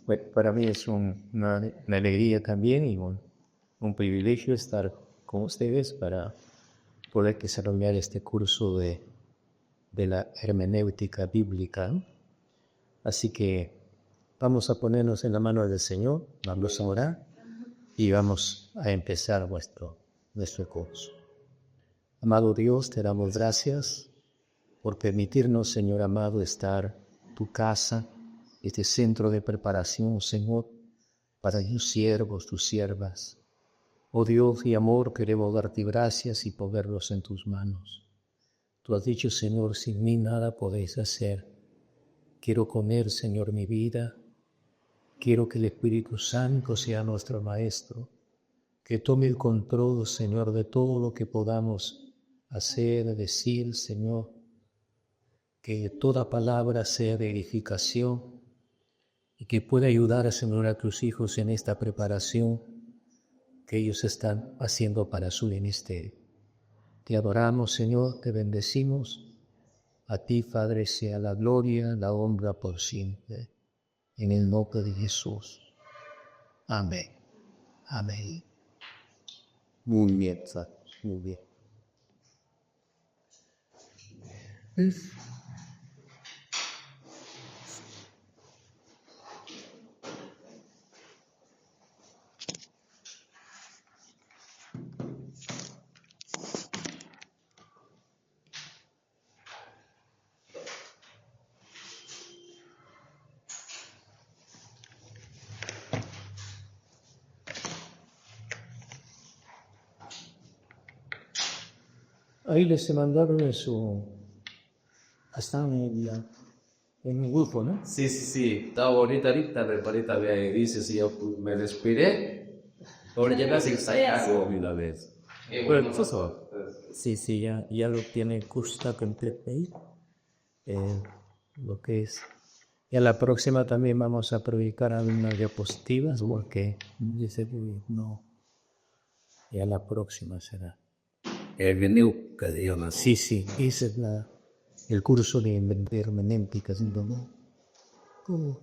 Bueno, para mí es una alegría también y un privilegio estar con ustedes para poder desarrollar este curso de la hermenéutica bíblica. Así que vamos a ponernos en la mano del Señor, vamos a orar y vamos a empezar nuestro curso. Amado Dios, te damos gracias por permitirnos, Señor amado, estar en tu casa, este centro de preparación, Señor, para tus siervos, tus siervas. Oh Dios y amor, queremos darte gracias y ponerlos en tus manos. Tú has dicho, Señor, sin mí nada podéis hacer. Quiero poner, Señor, mi vida. Quiero que el Espíritu Santo sea nuestro Maestro, que tome el control, Señor, de todo lo que podamos hacer, decir, Señor, que toda palabra sea de edificación y que pueda ayudar, Señor, a tus hijos en esta preparación que ellos están haciendo para su ministerio. Te adoramos, Señor, te bendecimos. A ti, Padre, sea la gloria, la honra por siempre. En el nombre de Jesús. Amén. Amén. Muy bien, Padre. Muy bien. Ahí les mandaron hasta en el grupo, ¿no? Sí. Estaba bonita ahorita, pero ahorita dice si yo me respiré. Ahora ya casi algo una vez. Bueno, eso. Sí, ya lo tiene Gusta completo ahí. Lo que es. Y a la próxima también vamos a predicar algunas diapositivas, porque dice que no. Y a la próxima será. Hermenéutica, digamos. Sí, ese es el curso de hermenéutica, ¿no? ¿Cómo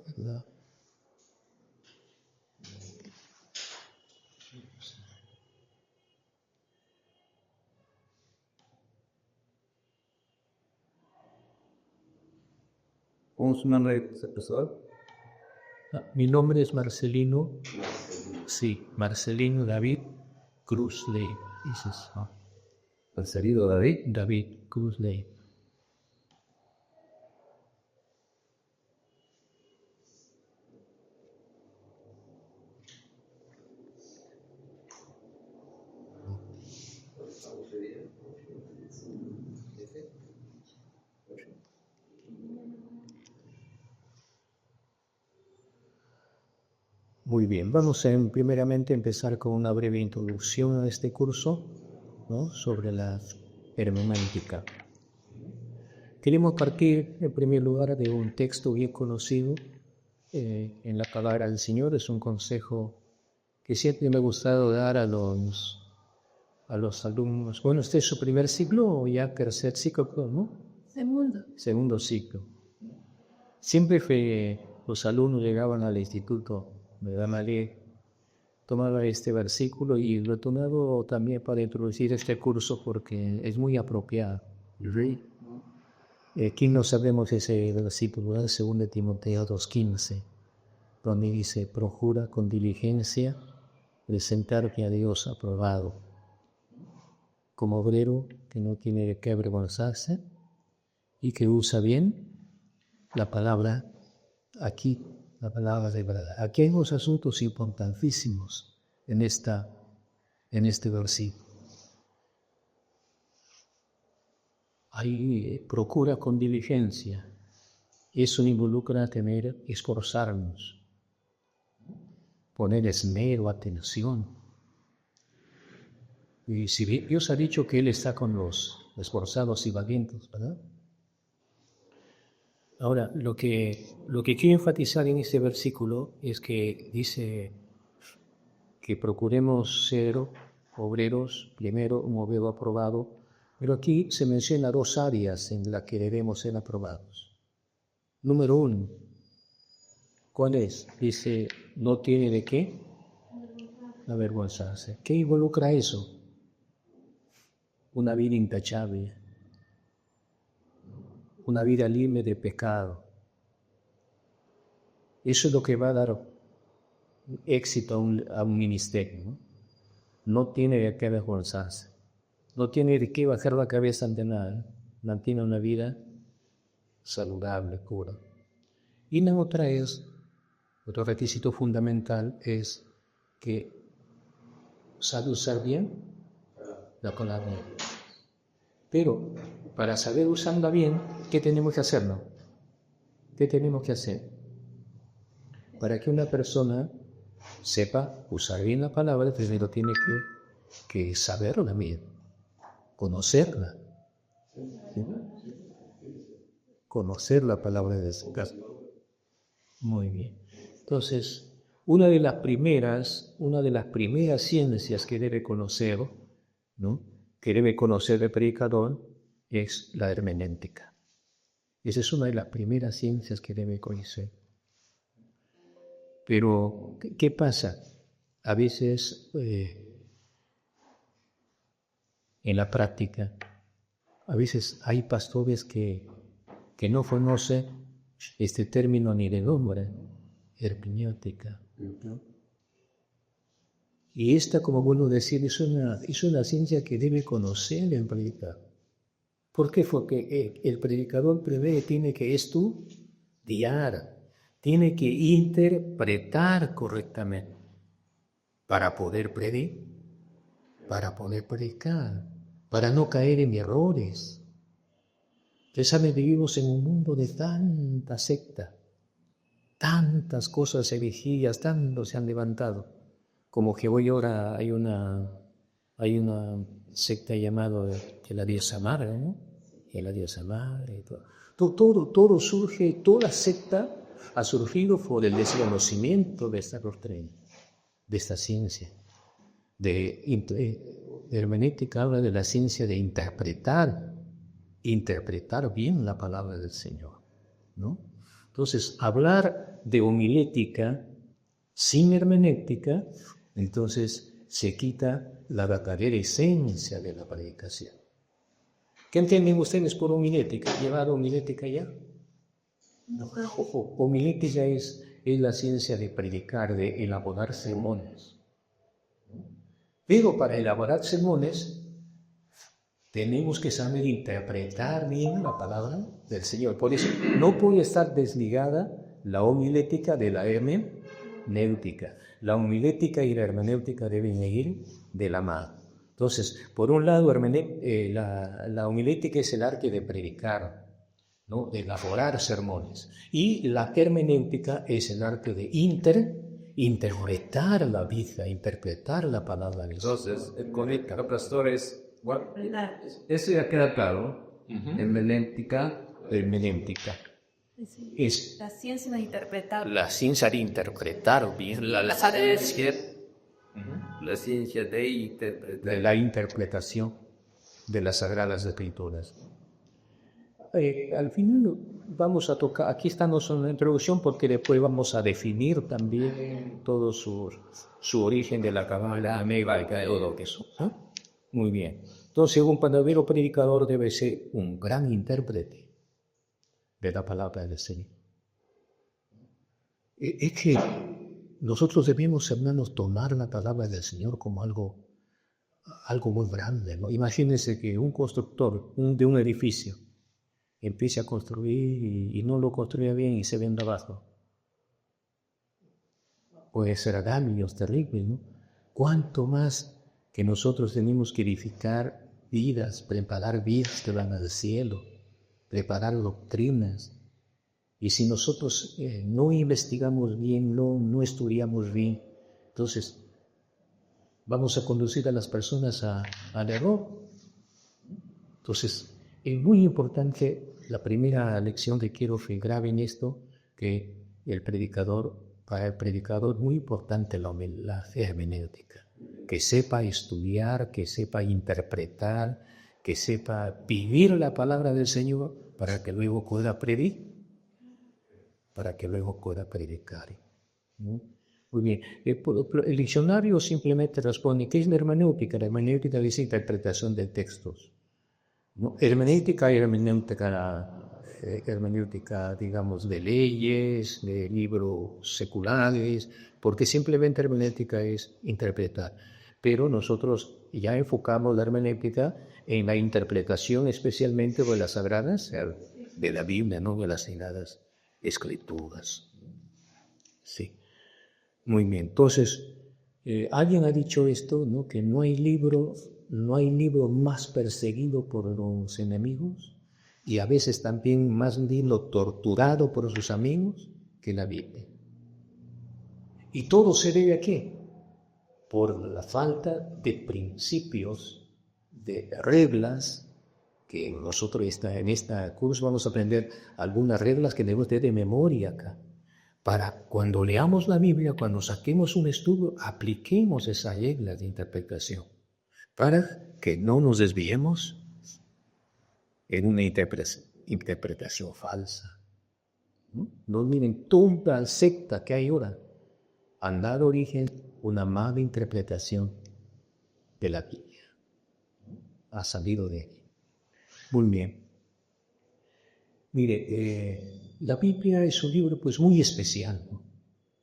es su nombre, profesor? Mi nombre es Marcelino. Sí, Marcelino David Cruz Ley. Marcelino David. David Cruz Ley. Muy bien, vamos a primeramente empezar con una breve introducción a este curso, ¿no? Sobre la hermenéutica. Queremos partir en primer lugar de un texto bien conocido en la palabra del Señor. Es un consejo que siempre me ha gustado dar a los alumnos. Bueno, este es su primer ciclo o ya tercer ciclo, ¿no? Segundo ciclo. Siempre los alumnos llegaban al instituto de Gamaliel, tomaba este versículo y lo he tomado también para introducir este curso porque es muy apropiado. Aquí no sabemos ese versículo, ¿verdad? 2 Timoteo 2:15, donde dice: procura con diligencia presentarte a Dios aprobado, como obrero que no tiene de qué avergonzarse y que usa bien la palabra aquí, la palabra de verdad. Aquí hay unos asuntos importantísimos en este versículo. Ahí procura con diligencia. Eso involucra esforzarnos, poner esmero, atención. Y si Dios ha dicho que Él está con los esforzados y valientes, ¿verdad? Ahora, lo que quiero enfatizar en este versículo es que dice que procuremos ser obreros, primero un obrero aprobado, pero aquí se menciona 2 áreas en las que debemos ser aprobados. Número 1, ¿Cuál es? Dice, no tiene de qué avergonzarse. ¿Qué involucra eso? Una vida intachable, una vida libre de pecado. Eso es lo que va a dar éxito a un ministerio, ¿no? No tiene de qué avergonzarse, no tiene de qué bajar la cabeza ante nada, mantiene una vida saludable, pura. Y la otra otro requisito fundamental es que sabe usar bien la palabra. Pero para saber usarla bien, ¿qué tenemos que hacer? ¿Qué tenemos que hacer? Para que una persona sepa usar bien la palabra, primero tiene que saberla bien, conocerla. ¿Sí? Conocer la palabra de Dios. Muy bien. Entonces, una de las primeras ciencias que debe conocer, ¿no?, que debe conocer el predicador, es la hermenéutica. Esa es una de las primeras ciencias que debe conocer. Pero, ¿qué pasa? A veces, en la práctica, a veces hay pastores que no conocen este término ni de nombre, hermenéutica. Y esta, como vuelvo a decir, es una ciencia que debe conocer el predicador. ¿Por qué? Porque el predicador tiene que estudiar, tiene que interpretar correctamente para poder predicar, para no caer en errores. Ustedes saben, vivimos en un mundo de tanta secta, tantas cosas herejías, tanto se han levantado. Como que hoy ahora hay una secta llamada la diosa madre, ¿no? Y la diosa madre y todo. Todo surge, toda secta ha surgido por el desconocimiento de esta doctrina, de esta ciencia. De hermenéutica habla de la ciencia de interpretar bien la palabra del Señor, ¿no? Entonces, hablar de homilética sin hermenéutica, entonces se quita la verdadera esencia de la predicación. ¿Qué entienden ustedes por homilética? ¿Llevar homilética ya? No. Homilética es la ciencia de predicar, de elaborar sermones. Pero para elaborar sermones tenemos que saber interpretar bien la palabra del Señor. Por eso no puede estar desligada la homilética de la hermenéutica. La homilética y la hermenéutica deben ir de la mano. Entonces, por un lado, la homilética es el arte de predicar, ¿no?, de elaborar sermones. Y la hermenéutica es el arte de interpretar la vida, interpretar la palabra de Dios. Entonces, conecta, pastores. Bueno, eso ya queda claro. Hermenéutica. Es la ciencia de interpretar. La ciencia de interpretar bien La ciencia de interpretar. de la interpretación de las Sagradas Escrituras. Al final vamos a tocar, aquí estamos en la introducción porque después vamos a definir también todo su origen de la Cábala, Ameba y todo lo que son, ¿no? Muy bien. Entonces, un verdadero predicador debe ser un gran intérprete de la palabra del Señor. Es que nosotros debemos, hermanos, tomar la palabra del Señor como algo muy grande, ¿no? Imagínense que un constructor de un edificio empiece a construir y no lo construya bien y se venda abajo. Puede ser daños terribles, ¿no? Cuánto más que nosotros tenemos que edificar vidas, preparar vidas que van al cielo, preparar doctrinas. Y si nosotros no investigamos bien, no estudiamos bien, entonces vamos a conducir a las personas al error. Entonces, es muy importante, la primera lección que quiero que graben esto, que para el predicador, muy importante la hermenéutica. Que sepa estudiar, que sepa interpretar, que sepa vivir la palabra del Señor para que luego pueda predicar. para que luego pueda predicar. ¿No? Muy bien. El diccionario simplemente responde, ¿qué es la hermenéutica? La hermenéutica es interpretación de textos. ¿No? Hermenéutica y hermenéutica, digamos, de leyes, de libros seculares, porque simplemente hermenéutica es interpretar. Pero nosotros ya enfocamos la hermenéutica en la interpretación especialmente de las sagradas, de la Biblia, no de las sagradas escrituras. Sí. Muy bien. Entonces, alguien ha dicho esto, ¿no? Que no hay libro más perseguido por los enemigos y a veces también más libro torturado por sus amigos que la Biblia. ¿Y todo se debe a qué? Por la falta de principios, de reglas, que nosotros en esta curso vamos a aprender algunas reglas que debemos tener de memoria acá. Para cuando leamos la Biblia, cuando saquemos un estudio, apliquemos esas reglas de interpretación, para que no nos desviemos en una interpretación falsa. No miren, toda secta que hay ahora han dado origen a una mala interpretación de la Biblia. Ha salido de ahí. Muy bien. Mire, la Biblia es un libro pues muy especial, ¿no?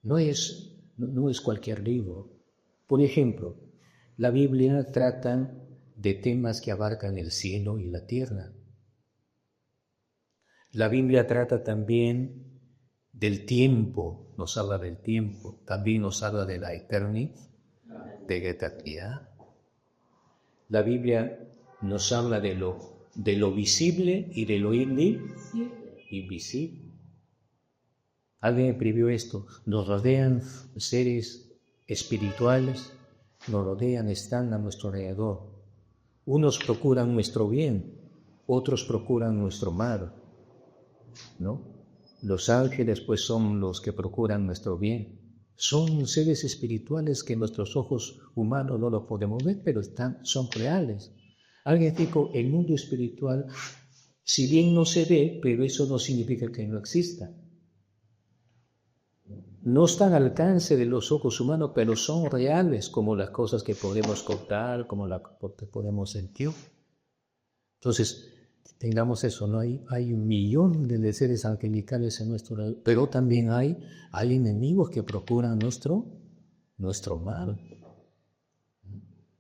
No es cualquier libro. Por ejemplo, la Biblia trata de temas que abarcan el cielo y la tierra. La Biblia trata también del tiempo, nos habla del tiempo, también nos habla de la eternidad, de la eternidad. La Biblia nos habla de lo visible y de lo invisible. Alguien escribió esto: nos rodean seres espirituales, nos rodean, están a nuestro alrededor. Unos procuran nuestro bien, otros procuran nuestro mal, ¿no? Los ángeles pues son los que procuran nuestro bien. Son seres espirituales que nuestros ojos humanos no los podemos ver, pero son reales. Alguien dijo, el mundo espiritual, si bien no se ve, pero eso no significa que no exista. No están al alcance de los ojos humanos, pero son reales, como las cosas que podemos contar, como las que podemos sentir. Entonces, tengamos eso, ¿no? Hay un millón de seres angelicales en nuestro lado, pero también hay enemigos que procuran nuestro mal.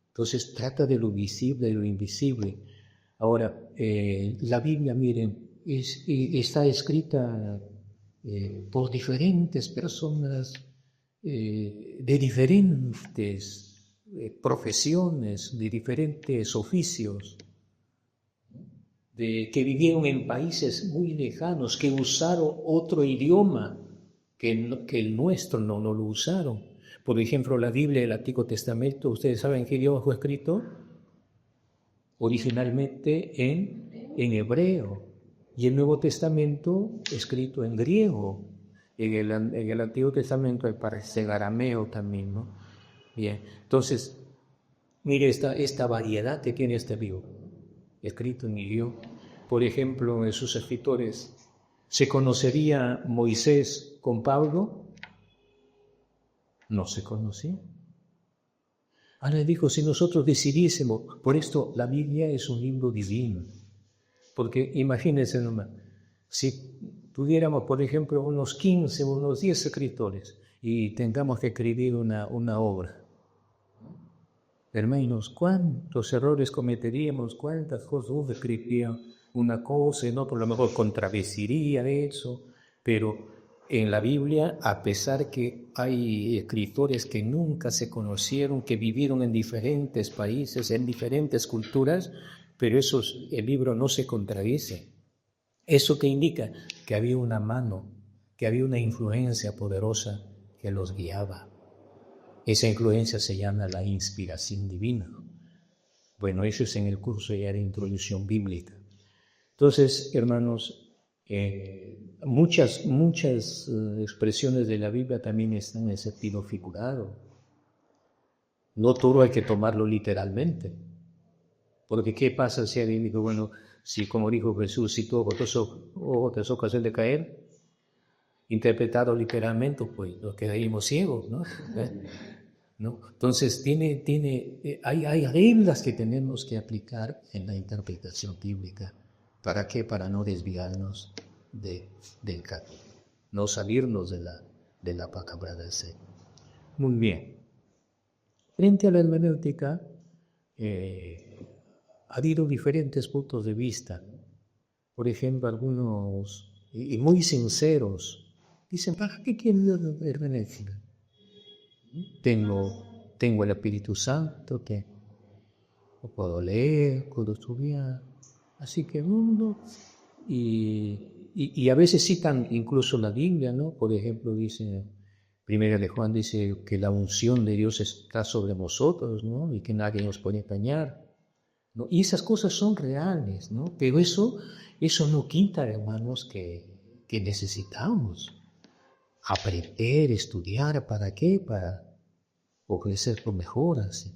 Entonces, trata de lo visible y lo invisible. Ahora, la Biblia, miren, está escrita por diferentes personas de diferentes profesiones, de diferentes oficios, que vivieron en países muy lejanos, que usaron otro idioma que el nuestro no lo usaron. Por ejemplo, la Biblia del Antiguo Testamento, ¿ustedes saben qué idioma fue escrito? Originalmente en hebreo. Y el Nuevo Testamento escrito en griego. En el Antiguo Testamento aparece en arameo también, ¿no? Bien, entonces, mire esta variedad que tiene este libro, escrito en idioma. Por ejemplo, en sus escritores, ¿se conocería Moisés con Pablo? No se conocía. Ahora dijo, si nosotros decidiésemos, por esto la Biblia es un libro divino. Porque imagínense nomás, si tuviéramos, por ejemplo, unos 15, unos 10 escritores y tengamos que escribir una obra, hermanos, ¿cuántos errores cometeríamos? ¿Cuántas cosas escribirían una cosa y no? Por lo mejor contradeciría de eso, pero en la Biblia, a pesar que hay escritores que nunca se conocieron, que vivieron en diferentes países, en diferentes culturas, pero el libro no se contradice. ¿Eso qué indica? Que había una mano, que había una influencia poderosa que los guiaba. Esa influencia se llama la inspiración divina. Bueno, eso es en el curso ya de introducción bíblica. Entonces, hermanos, muchas expresiones de la Biblia también están en ese sentido figurado. No todo hay que tomarlo literalmente. Porque ¿qué pasa si alguien dijo, bueno, si como dijo Jesús, si tu ojo te es ocasión de caer, interpretado literalmente, pues nos quedaríamos ciegos, ¿no? ¿No? Entonces, hay reglas que tenemos que aplicar en la interpretación bíblica. ¿Para qué? Para no desviarnos del camino, no salirnos de la palabra del Señor. Muy bien. Frente a la hermenéutica, ha habido diferentes puntos de vista. Por ejemplo, algunos, y muy sinceros, dicen, ¿para qué quiero la hermenéutica? Tengo el Espíritu Santo que lo puedo leer, puedo estudiar, así que y a veces citan incluso la Biblia, ¿no? Por ejemplo, dice, Primera de Juan dice que la unción de Dios está sobre nosotros, ¿no? Y que nadie nos puede engañar, ¿no? Y esas cosas son reales, ¿no? Pero eso no quita, hermanos, que necesitamos aprender, estudiar, ¿para qué? Para ofrecer lo mejor, así.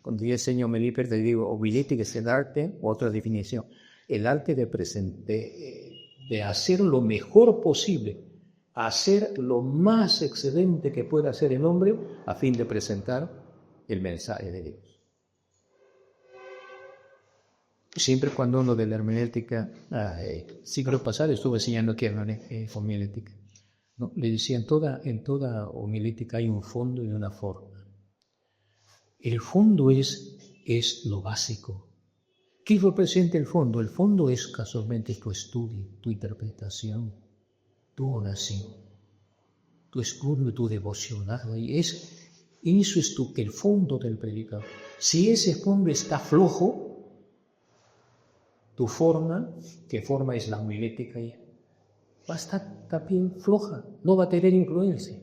Cuando yo enseño homilética, te digo, homilética es el arte, otra definición, el arte de hacer lo mejor posible, hacer lo más excelente que pueda hacer el hombre a fin de presentar el mensaje de Dios. Siempre cuando uno de la hermenéutica, siglo pasado estuve enseñando aquí homilética, ¿no? Le decía, en toda homilética hay un fondo y una forma. El fondo es lo básico. ¿Qué representa el fondo? El fondo es casualmente tu estudio, tu interpretación, tu oración, tu estudio, tu devocional. Eso es el fondo del predicador. Si ese fondo está flojo, tu forma, ¿qué forma es la homilética? Va a estar también floja, no va a tener influencia.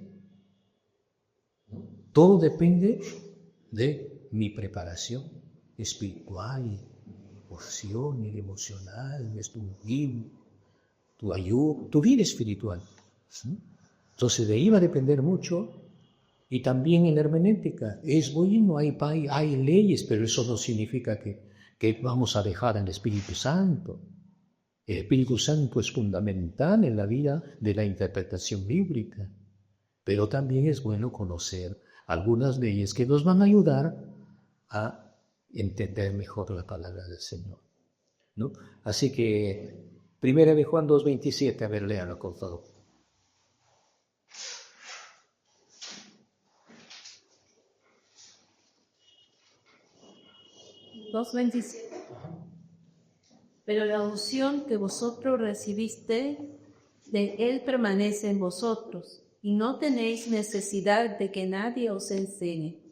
Todo depende de mi preparación espiritual, emoción y emocional, tu ayuda, tu vida espiritual. ¿Sí? Entonces de ahí va a depender mucho. Y también en la hermenéutica es bueno, hay leyes, pero eso no significa que vamos a dejar al Espíritu Santo. El Espíritu Santo es fundamental en la vida de la interpretación bíblica, pero también es bueno conocer algunas leyes que nos van a ayudar a entender mejor la palabra del Señor, ¿no? Así que, 1 de Juan 2:27, a ver, léanlo, por favor. Pero la unción que vosotros recibiste de Él permanece en vosotros, y no tenéis necesidad de que nadie os enseñe,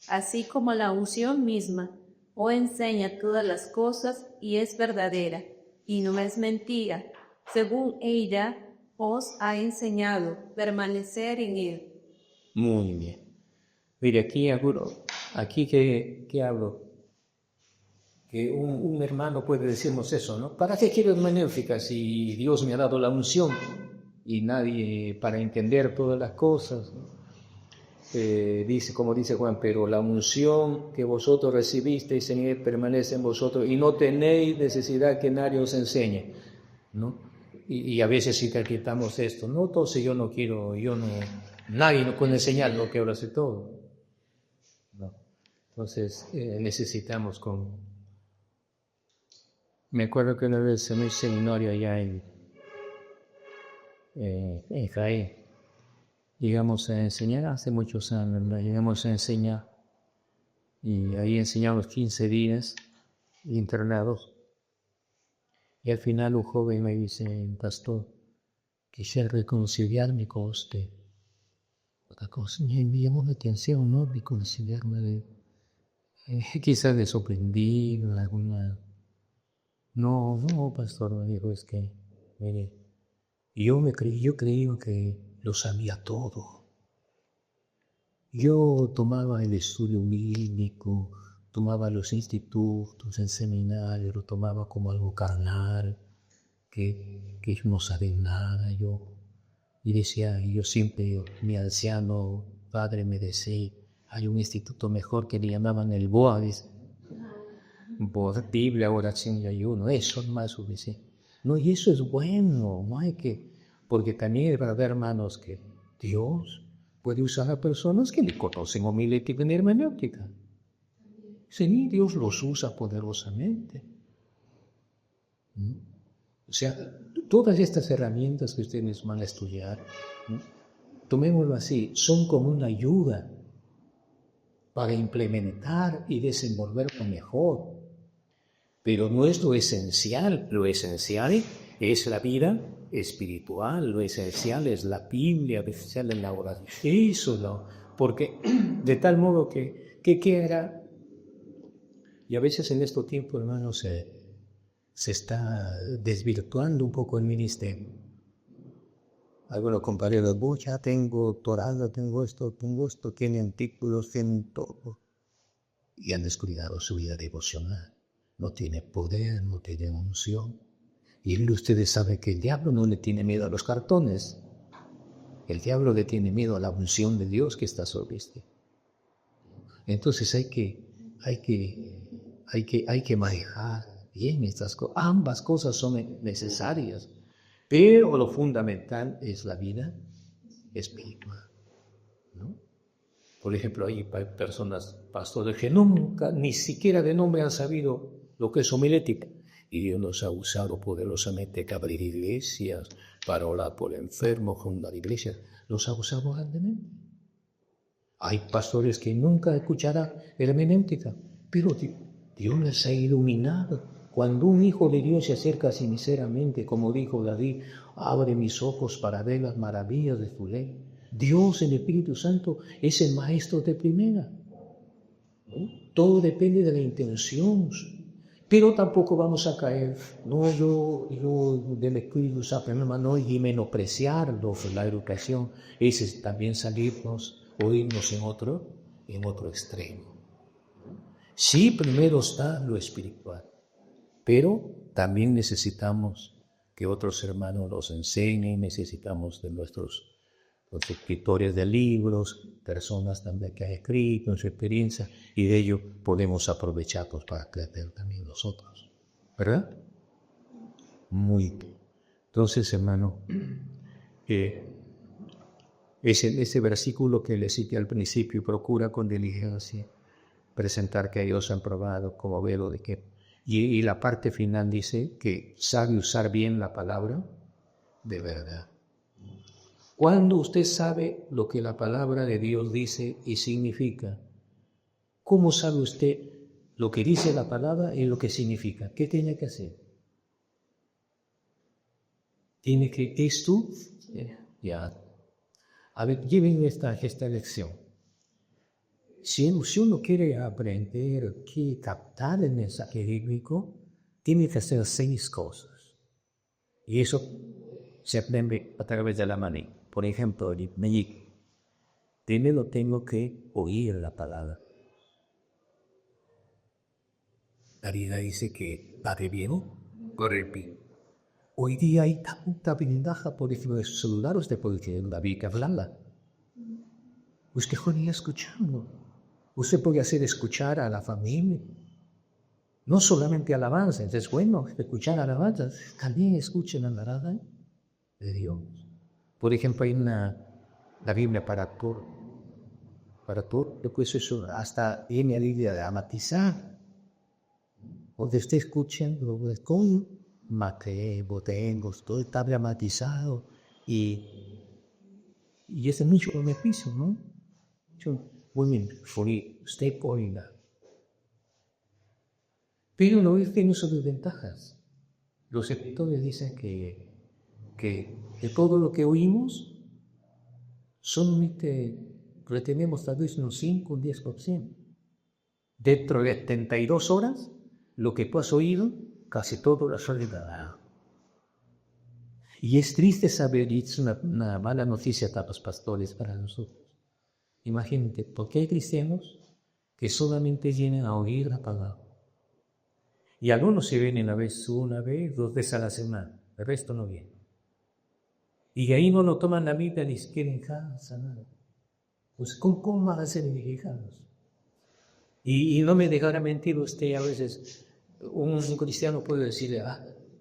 así como la unción misma os enseña todas las cosas y es verdadera, y no es mentira, según ella os ha enseñado, permanecer en Él. Muy bien. Mire, aquí que hablo, que un hermano puede decirnos eso, ¿no? ¿Para qué quiero hermenéutica si Dios me ha dado la unción y nadie para entender todas las cosas, ¿no? Como dice Juan, pero la unción que vosotros recibisteis, Señor, permanece en vosotros y no tenéis necesidad que nadie os enseñe, ¿no? Y a veces sí que quitamos esto, ¿no? Entonces nadie nos puede enseñar lo que ahora hace todo, ¿no? Entonces necesitamos Me acuerdo que una vez en un seminario allá en Israel, llegamos a enseñar, hace muchos años, ¿no? Llegamos a enseñar, y ahí enseñamos 15 días internados, y al final un joven me dice, pastor, quisiera reconciliarme con usted. Otra cosa me llamó la atención, ¿no? Reconciliarme, quizás le sorprendí alguna... No, pastor, me dijo, es que, mire, yo creí que lo sabía todo. Yo tomaba el estudio bíblico, tomaba los institutos, el seminario, lo tomaba como algo carnal, que no sabía nada. Y decía, yo siempre, mi anciano padre me decía, hay un instituto mejor que le llamaban el BOA, dice, Biblia, oración y ayuno, eso es más suficiente. No, y eso es bueno, no hay que Porque también es verdad, hermanos, que Dios puede usar a personas que le conocen homilética y hermenéutica. Sí, Dios los usa poderosamente. O sea, todas estas herramientas que ustedes van a estudiar, tomémoslo así, son como una ayuda para implementar y desenvolverlo mejor. Pero no es lo esencial es la vida espiritual, lo esencial es la Biblia, lo esencial es la oración. Eso no, porque de tal modo que era, y a veces en este tiempo, hermanos, se está desvirtuando un poco el ministerio. Algunos compañeros, ya tengo doctorado, tengo esto, tienen títulos, tienen todo. Y han descuidado su vida devocional. No tiene poder, no tiene unción. Y ustedes saben que el diablo no le tiene miedo a los cartones. El diablo le tiene miedo a la unción de Dios que está sobre este. Entonces hay que manejar bien estas cosas. Ambas cosas son necesarias. Pero lo fundamental es la vida espiritual, ¿no? Por ejemplo, hay personas, pastores, que nunca, ni siquiera de nombre han sabido lo que es homilética. Y Dios nos ha usado poderosamente para abrir iglesias, para orar por enfermos, fundar iglesias. Los ha usado grandemente. Hay pastores que nunca escucharán hermenéutica, pero Dios les ha iluminado. Cuando un hijo de Dios se acerca sinceramente, como dijo David, abre mis ojos para ver las maravillas de tu ley. Dios, el Espíritu Santo, es el maestro de primera. Todo depende de la intención. Pero tampoco vamos a caer, yo del Espíritu Santo, no, y menospreciarlo, la educación, es también salirnos o irnos en otro extremo. Sí, primero está lo espiritual, pero también necesitamos que otros hermanos nos enseñen, necesitamos de los escritores de libros, personas también que han escrito en su experiencia, y de ello podemos aprovecharlos para crecer también nosotros, ¿verdad? Muy bien. Entonces, hermano, ese versículo que le cité al principio, procura con diligencia presentar que ellos han probado como velo de que, y la parte final dice que sabe usar bien la palabra de verdad. Cuando usted sabe lo que la palabra de Dios dice y significa, ¿cómo sabe usted lo que dice la palabra y lo que significa? ¿Qué tiene que hacer? Tiene que estudiar. A ver, lleven esta lección. Si uno quiere aprender, captar el mensaje bíblico, tiene que hacer 6 cosas. Y eso se aprende a través de la manera. Por ejemplo, primero tengo que oír la palabra. La Biblia dice que va de bien, corre bien. Hoy día hay tanta ventaja, por ejemplo, de su celular, usted puede tener la Biblia hablarla. Usted puede escuchando. Usted puede hacer escuchar a la familia. No solamente alabanza, es bueno escuchar alabanza, también escuchen la alabanza de Dios. Por ejemplo, hay la Biblia para todo, después eso hasta viene la Biblia de amatizar, donde usted escuchen con Mateo, todo está dramatizado y ese es mucho beneficio, ¿no? Usted oiga. Pero no tiene sus ventajas. Los escritores dicen que de todo lo que oímos, solamente retenemos tal vez un 5 o 10%. Dentro de 72 horas, lo que tú has oído, casi todo lo has olvidado. Y es triste saber, y es una mala noticia para los pastores, para nosotros. Imagínate, porque hay cristianos que solamente vienen a oír la palabra. Y algunos se vienen una vez, 2 veces a la semana, el resto no viene. Y ahí no lo toman la Biblia ni siquiera en casa, nada. Pues ¿cómo van a ser edificados? Y no me dejará mentir usted, a veces un cristiano puede decirle,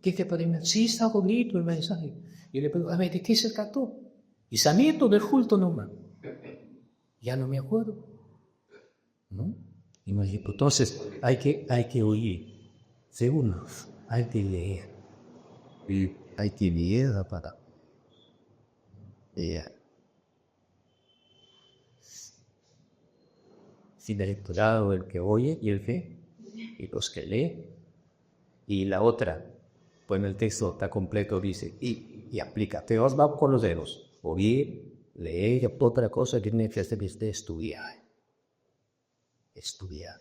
¿qué te parece? Sí, está bonito el mensaje. Y le pregunto, a ver, ¿de qué se trató? Y salí todo el culto nomás. Ya no me acuerdo. ¿No? Imagino. Entonces, hay que oír. Segundo, hay que leer. Y hay que leer para leer. Sin electorado el que oye y el ve, y los que lee. Y la otra, pues en el texto está completo, dice, y aplica. Te vas con los dedos. Oír, leer, y otra cosa que tiene que hacer es de estudiar. Estudiar.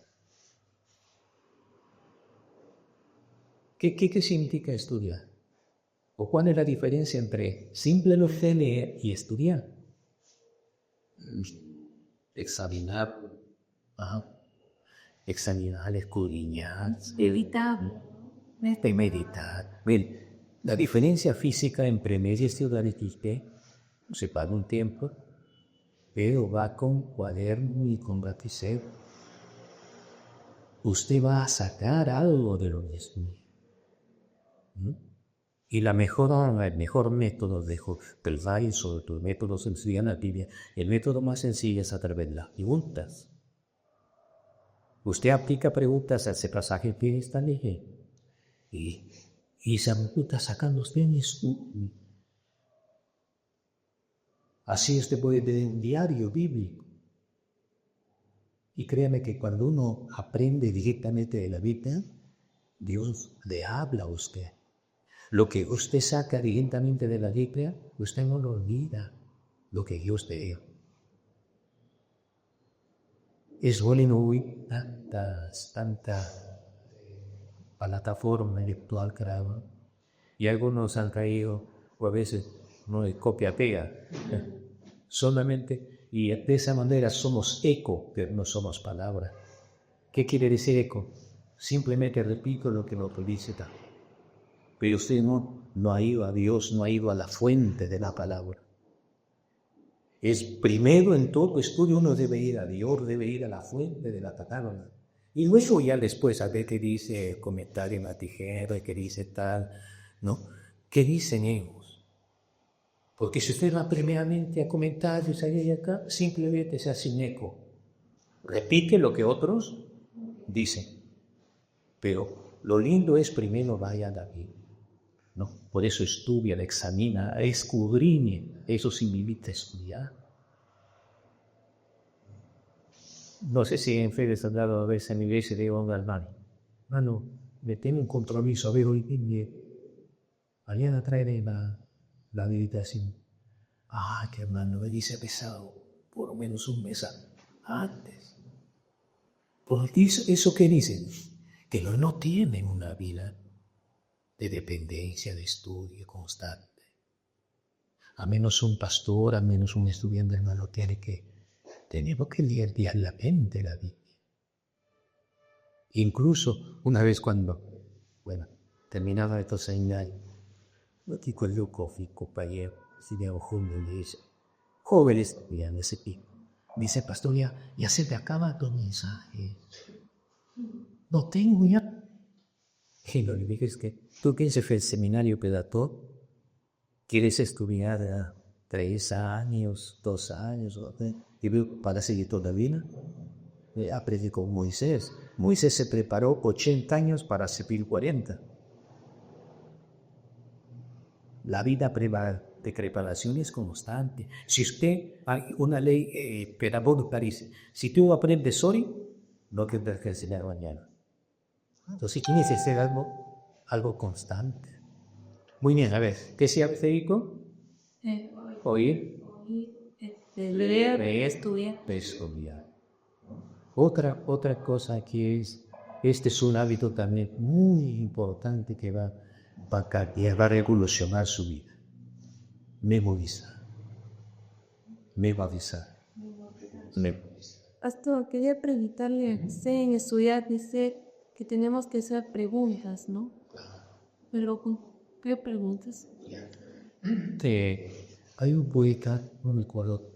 ¿Qué significa estudiar? ¿O cuál es la diferencia entre simplemente leer y estudiar? Examinar, examinar, escudriñar, Evitar. meditar. Bien, la diferencia física entre leer y estudiar es que usted se paga un tiempo, pero va con cuaderno y con lapicero. Usted va a sacar algo de lo que estudia. Y el mejor método de juzgar sobre tus métodos de estudiar la Biblia, el método más sencillo es a través de las preguntas. Usted aplica preguntas a ese pasaje que está leyendo. Y esa pregunta sacando usted en estudio. Así usted puede tener un diario bíblico. Y créame que cuando uno aprende directamente de la Biblia, Dios le habla a usted. Lo que usted saca directamente de la Biblia, usted no lo olvida, lo que Dios te dio. Es bueno oír tantas plataformas intelectual, creo. Y algunos han caído, o a veces, no es copia-pega. Solamente, y de esa manera somos eco, pero no somos palabra. ¿Qué quiere decir eco? Simplemente repito lo que nos dice tal. Pero usted no ha ido a Dios, no ha ido a la fuente de la palabra. Es primero en todo estudio uno debe ir a Dios, debe ir a la fuente de la palabra. Y luego ya después a ver qué dice comentario en la tijera, qué dice tal, ¿no? ¿Qué dicen ellos? Porque si usted va primeramente a comentarios allá y acá, simplemente se hace un eco. Repite lo que otros dicen. Pero lo lindo es primero vaya a la Biblia. ¿No? Por eso estudia, examina, escudriñe. Eso significa estudiar. No sé si en Fede ha dado a veces en la iglesia de Iván Galvani. Mano, me tengo un compromiso. A ver, hoy mañana traeré la meditación. Que hermano, me dice pesado. Por lo menos un mes antes. Porque eso que dicen, que no tienen una vida de dependencia, de estudio constante. A menos un pastor, a menos un estudiante, hermano, tenemos que leer diariamente la Biblia. Incluso una vez terminaba estos seminarios, no digo el loco, compañero, si de junio le dice, jóvenes estudiando ese tipo. Dice, pastor, ya se te acaba tu mensaje. No tengo ya. Y lo que dije es que tú que haces el seminario pedator, quieres estudiar 3 años, 2 años, para seguir toda la vida. Aprendí con Moisés. Moisés se preparó 80 años para servir 40. La vida de preparación es constante. Si usted, hay una ley pedagógica dice, si tú aprendes hoy, no tendrás que enseñar mañana. Entonces tienes que hacer algo constante. Muy bien, a ver, ¿qué se hace, Federico? Oír. Leer, estudiar. Estudiar. Otra cosa que este es un hábito también muy importante que va a cambiar, va a revolucionar su vida. Memorizar. Pastor, quería preguntarle, en estudiar dice que tenemos que hacer preguntas, ¿no? Pero ¿qué preguntas? Hay un poeta, no me acuerdo,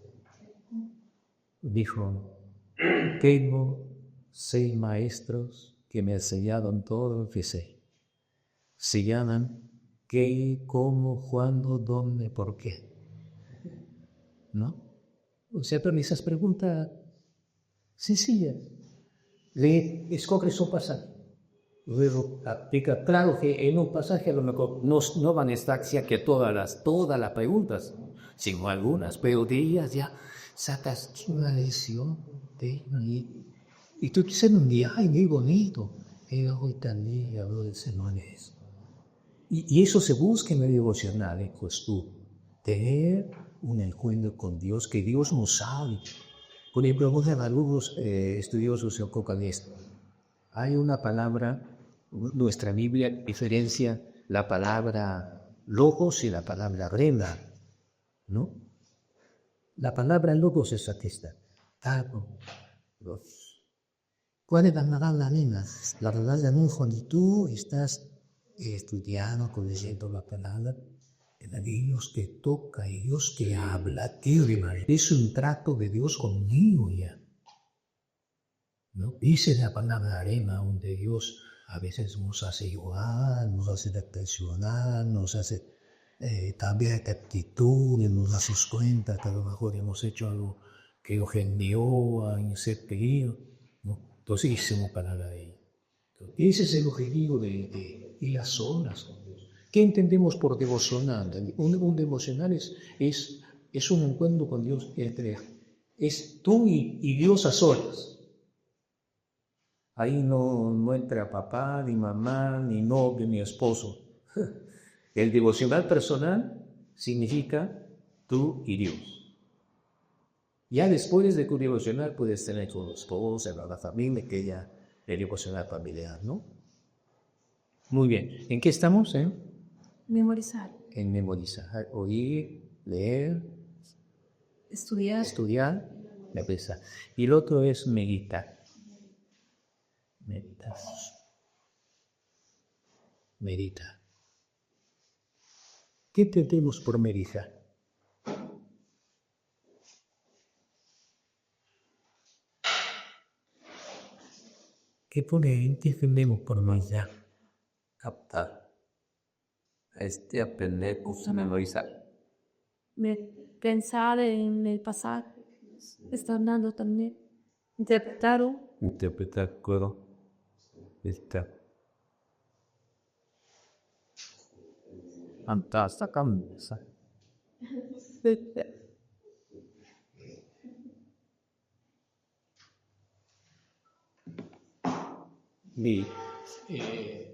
dijo, tengo 6 maestros que me enseñaron todo lo que sé. Se llaman ¿Qué, cómo, cuándo, dónde, por qué? ¿No? O sea, pero esas preguntas sencillas. Escoge su pasaje. Luego aplica. Claro que en un pasaje a lo mejor no van a estar que todas las preguntas, sino algunas, pero de ellas ya sacas una lección y tú dices un día, ay, muy bonito, hoy también hablo de sermones. Y eso se busca en el devocional, pues tú, tener un encuentro con Dios, que Dios nos sabe. Por ejemplo, algunos estudiosos esto. Hay una palabra, nuestra Biblia diferencia la palabra logos y la palabra rema, ¿no? La palabra logos es aquesta. ¿Cuál es la palabra rema? La palabra rema cuando tú estás estudiando, leyendo la palabra, el Dios que toca y Dios que habla, es un trato de Dios conmigo ya. ¿No? Dice la palabra rema, donde Dios a veces nos hace llorar, nos hace reflexionar, nos hace cambiar de actitud, nos damos cuenta que a lo mejor hemos hecho algo que ofendió a un ser querido, ¿no? Entonces hicimos palabra de ella. Ese es el objetivo de ir a solas con Dios. ¿Qué entendemos por devocional? Un devocional es un encuentro con Dios es tú y Dios a solas. Ahí no entra papá, ni mamá, ni novio, ni esposo. El devocional personal significa tú y Dios. Ya después de tu devocional puedes tener con los esposos, la familia, que ya el devocional familiar, ¿no? Muy bien. ¿En qué estamos? Memorizar. En memorizar, oír, leer, estudiar, memorizar. Y el otro es meditar. Medita. ¿Qué entendemos por meditar? ¿Qué entendemos por meditar? Captar. Aprender a memorizar. Pensar en el pasado. Está hablando también. Interpretarlo. Interpretar todo. Fantástica.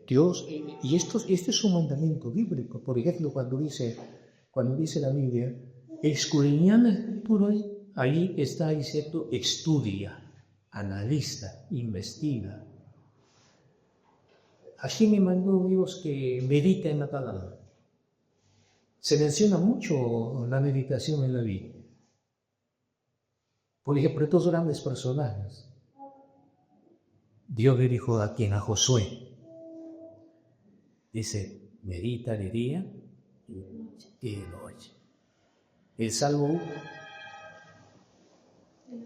Dios, y este es un mandamiento bíblico. Por ejemplo, cuando dice la Biblia, escudriñando la escritura, ahí está diciendo estudia, analiza, investiga. Así me mandó Dios que medita en la palabra. Se menciona mucho la meditación en la Biblia. Por ejemplo, estos grandes personajes. Dios le dijo a Josué, dice, medita de día y de noche. El Salmo 1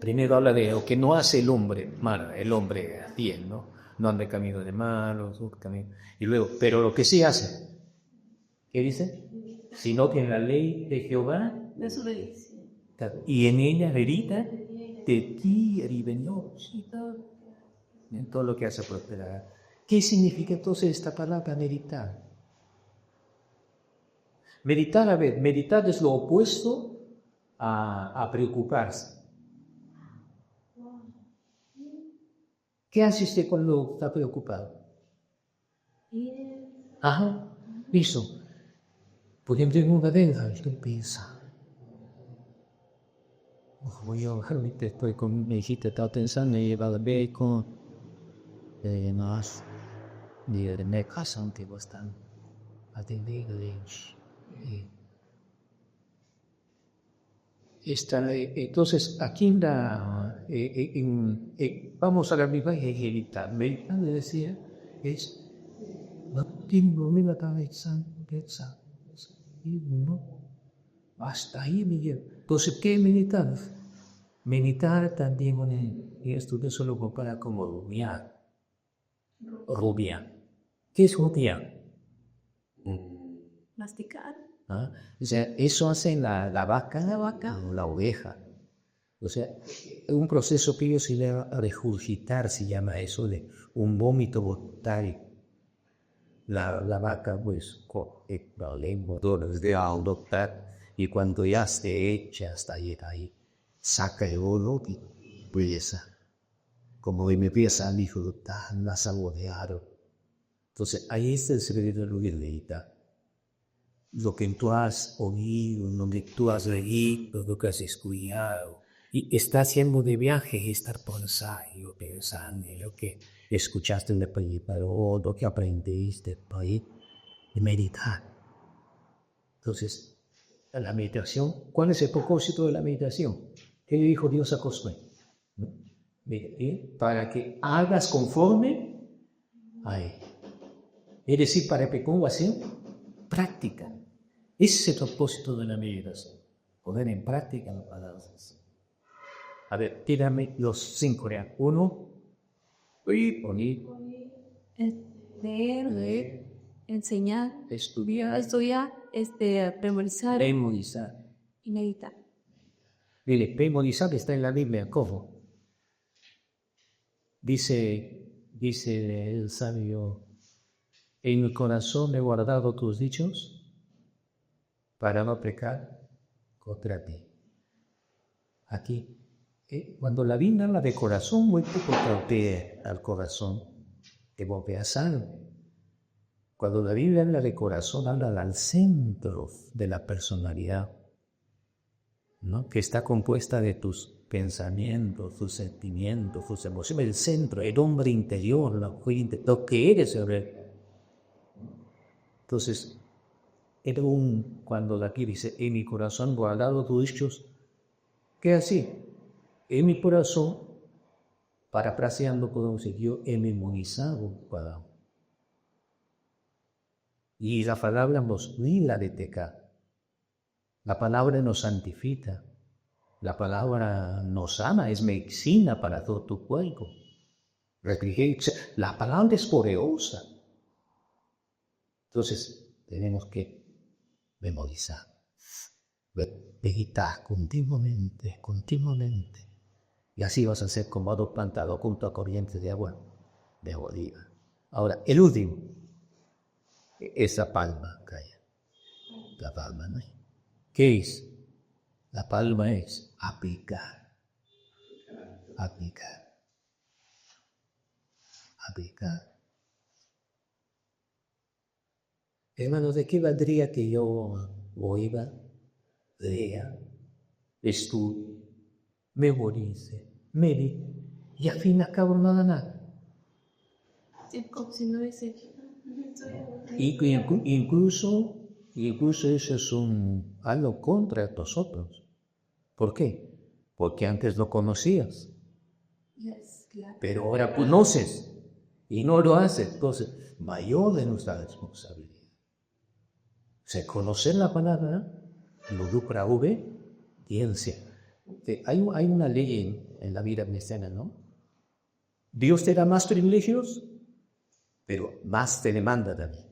primero habla de lo que no hace el hombre fiel, ¿no? No anda en camino de malos, y luego, pero lo que sí hace, ¿qué dice? Si no tiene la ley de Jehová, y en ella medita, de ti en todo lo que hace prosperar. ¿Qué significa entonces esta palabra meditar? Meditar es lo opuesto a preocuparse. ¿Qué hace usted cuando está preocupado? Ajá, listo. Por ejemplo, en una vez estoy pensando. Yo ahorita estoy con mi hijita, estaba pensando en llevar al médico. Nós, de minha casa, que gostam atender entonces, aquí vamos a la misma meditar. Meditar, le decía, es la cabeza, ¿no? Hasta ahí, Miguel. Entonces, ¿qué es meditar? Meditar también, y esto se lo compara como rubiar. ¿Qué es rubiar? Masticar. ¿Ah? O sea, eso hace la vaca o la oveja. O sea, un proceso que ellos se llama regurgitar, se llama eso de un vómito voluntario. La vaca, pues, coge la lengua, de adoptar, y cuando ya se echa hasta ahí, saca el olor y pues, como me empieza a disfrutar, a saborear. Entonces, ahí está el secreto de la vida. Lo que tú has oído, lo que tú has leído, lo que has estudiado. Y estás yendo de viaje, estar pensando en lo que escuchaste en el predicador, lo que aprendiste por ahí, y meditar. Entonces, la meditación, ¿cuál es el propósito de la meditación? ¿Qué dijo Dios a Josué? Para que hagas conforme a él. Es decir, para que pongas en práctica. Ese es el propósito de la meditación. Poner en práctica las palabras. A ver, tírame los 5 ya. 1, poner, Leer, enseñar, estudiar, memorizar memorizar. y meditar. Mire, memorizar está en la Biblia. ¿Cómo? Dice el sabio, en mi corazón he guardado tus dichos para no pecar contra ti. Aquí, cuando la Biblia habla de corazón, muy poco golpea al corazón, que golpea salvo. Cuando la Biblia habla de corazón, habla al centro de la personalidad, ¿no? Que está compuesta de tus pensamientos, tus sentimientos, tus emociones, el centro, el hombre interior, lo que eres. Entonces, cuando aquí dice, en mi corazón guardado tus dichos, ¿qué así? En mi corazón, parafraseando, podemos decir, yo he memorizado para. Y la palabra nos liga de pecado. La palabra nos santifica. La palabra nos ama, es medicina para todo tu cuerpo. La palabra es poderosa. Entonces, tenemos que memorizar, meditar continuamente. Y así vas a ser como árbol plantado junto a corrientes de agua de oliva. Ahora, el último, esa palma, calla. La palma, ¿no? ¿Qué es? La palma es aplicar. Hermanos, ¿de qué valdría que yo oiga, lea, estudie, memorice, medite y al fin y al cabo no haga nada? Incluso eso es algo contra nosotros. ¿Por qué? Porque antes lo conocías, pero ahora conoces y no lo haces. Entonces, mayor de nuestra responsabilidad. O sea, conocer la palabra involucra obediencia. Hay una ley en la vida cristiana, ¿no? Dios te da más privilegios, pero más te demanda también.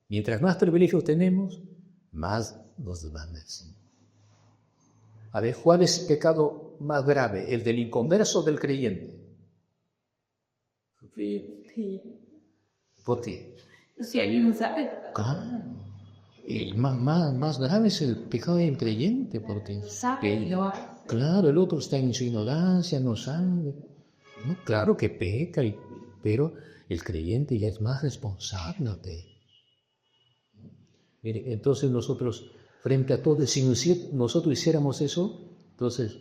Mientras más privilegios tenemos, más nos demandan. A ver, ¿cuál es el pecado más grave? ¿El del inconverso o del creyente? Sí. ¿Por qué? Si alguien no sabe. El más grave es el pecado del creyente, porque claro, el otro está en su ignorancia, no sabe. No, claro que peca, pero el creyente ya es más responsable de él. Mire, entonces nosotros, frente a todo, si nosotros hiciéramos eso, entonces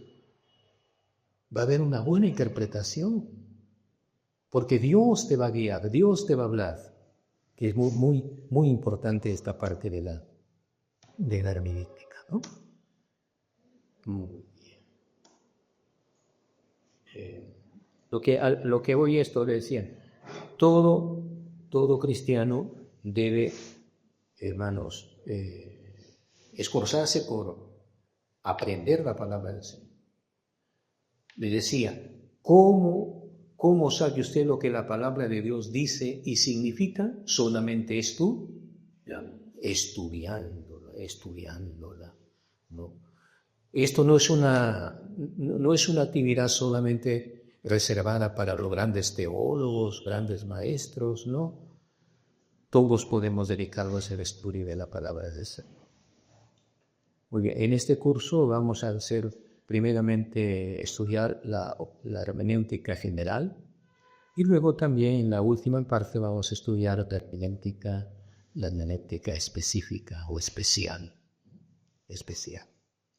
va a haber una buena interpretación, porque Dios te va a guiar, Dios te va a hablar, que es muy importante esta parte de la hermenéutica, ¿no? Muy bien. Lo que hoy esto le decían, todo cristiano debe, hermanos, esforzarse por aprender la palabra del Señor. Le decía, ¿cómo sabe usted lo que la palabra de Dios dice y significa? Solamente es tu estudiándola, ¿no? Esto no es una actividad solamente reservada para los grandes teólogos, grandes maestros, ¿no? Todos podemos dedicarnos al estudio de la palabra de Dios. Muy bien, en este curso vamos a hacer primeramente estudiar la hermenéutica general y luego también en la última parte vamos a estudiar la hermenéutica específica o especial.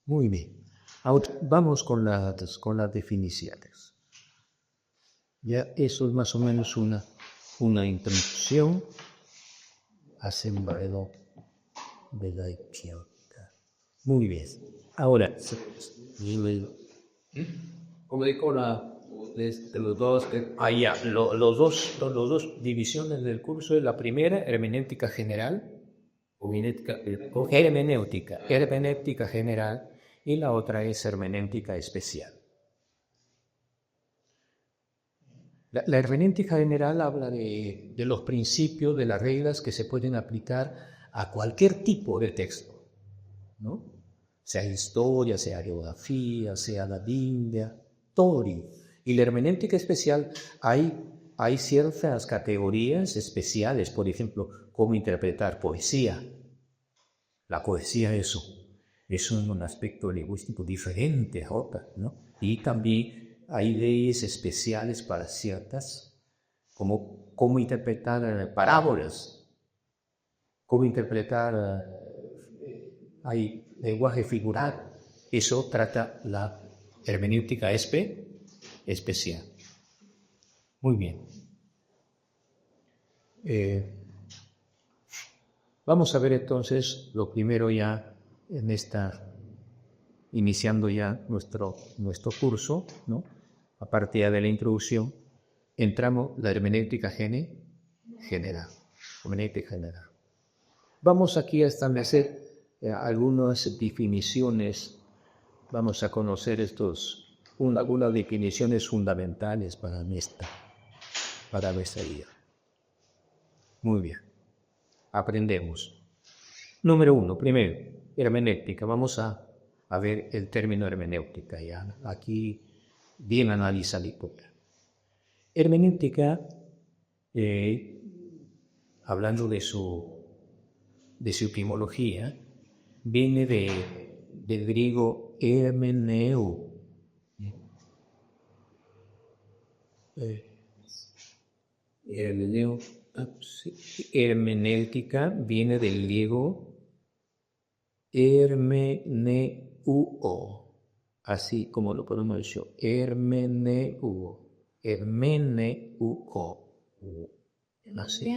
Muy bien. Ahora vamos con las definiciones. Ya eso es más o menos una introducción acerca de la hermenéutica. Muy bien. Ahora, como dijo de los dos que los dos divisiones del curso es la primera, hermenéutica general, hermenéutica general, y la otra es hermenéutica especial. La hermenéutica general habla de los principios, de las reglas que se pueden aplicar a cualquier tipo de texto, ¿no? Sea historia, sea geografía, sea la Biblia, todo. Y la hermenéutica especial, hay ciertas categorías especiales, por ejemplo, cómo interpretar poesía. La poesía es un aspecto lingüístico diferente a otra, ¿no? Y también hay leyes especiales para ciertas, como cómo interpretar parábolas, cómo interpretar, hay lenguaje figurado. Eso trata la hermenéutica especial. Muy bien. Vamos a ver entonces lo primero ya iniciando ya nuestro curso, ¿no? A partir de la introducción, entramos la hermenéutica general. Vamos aquí a establecer algunas definiciones. Vamos a conocer algunas definiciones fundamentales para nuestra vida. Muy bien. Aprendemos. Número 1, primero, hermenéutica. Vamos a ver el término hermenéutica ya. Aquí bien analizadito. Hermenéutica, hablando de su etimología, viene del griego hermeneu. Hermenéutica viene del griego hermeneuo, así como lo podemos decir, hermeneuo. Así.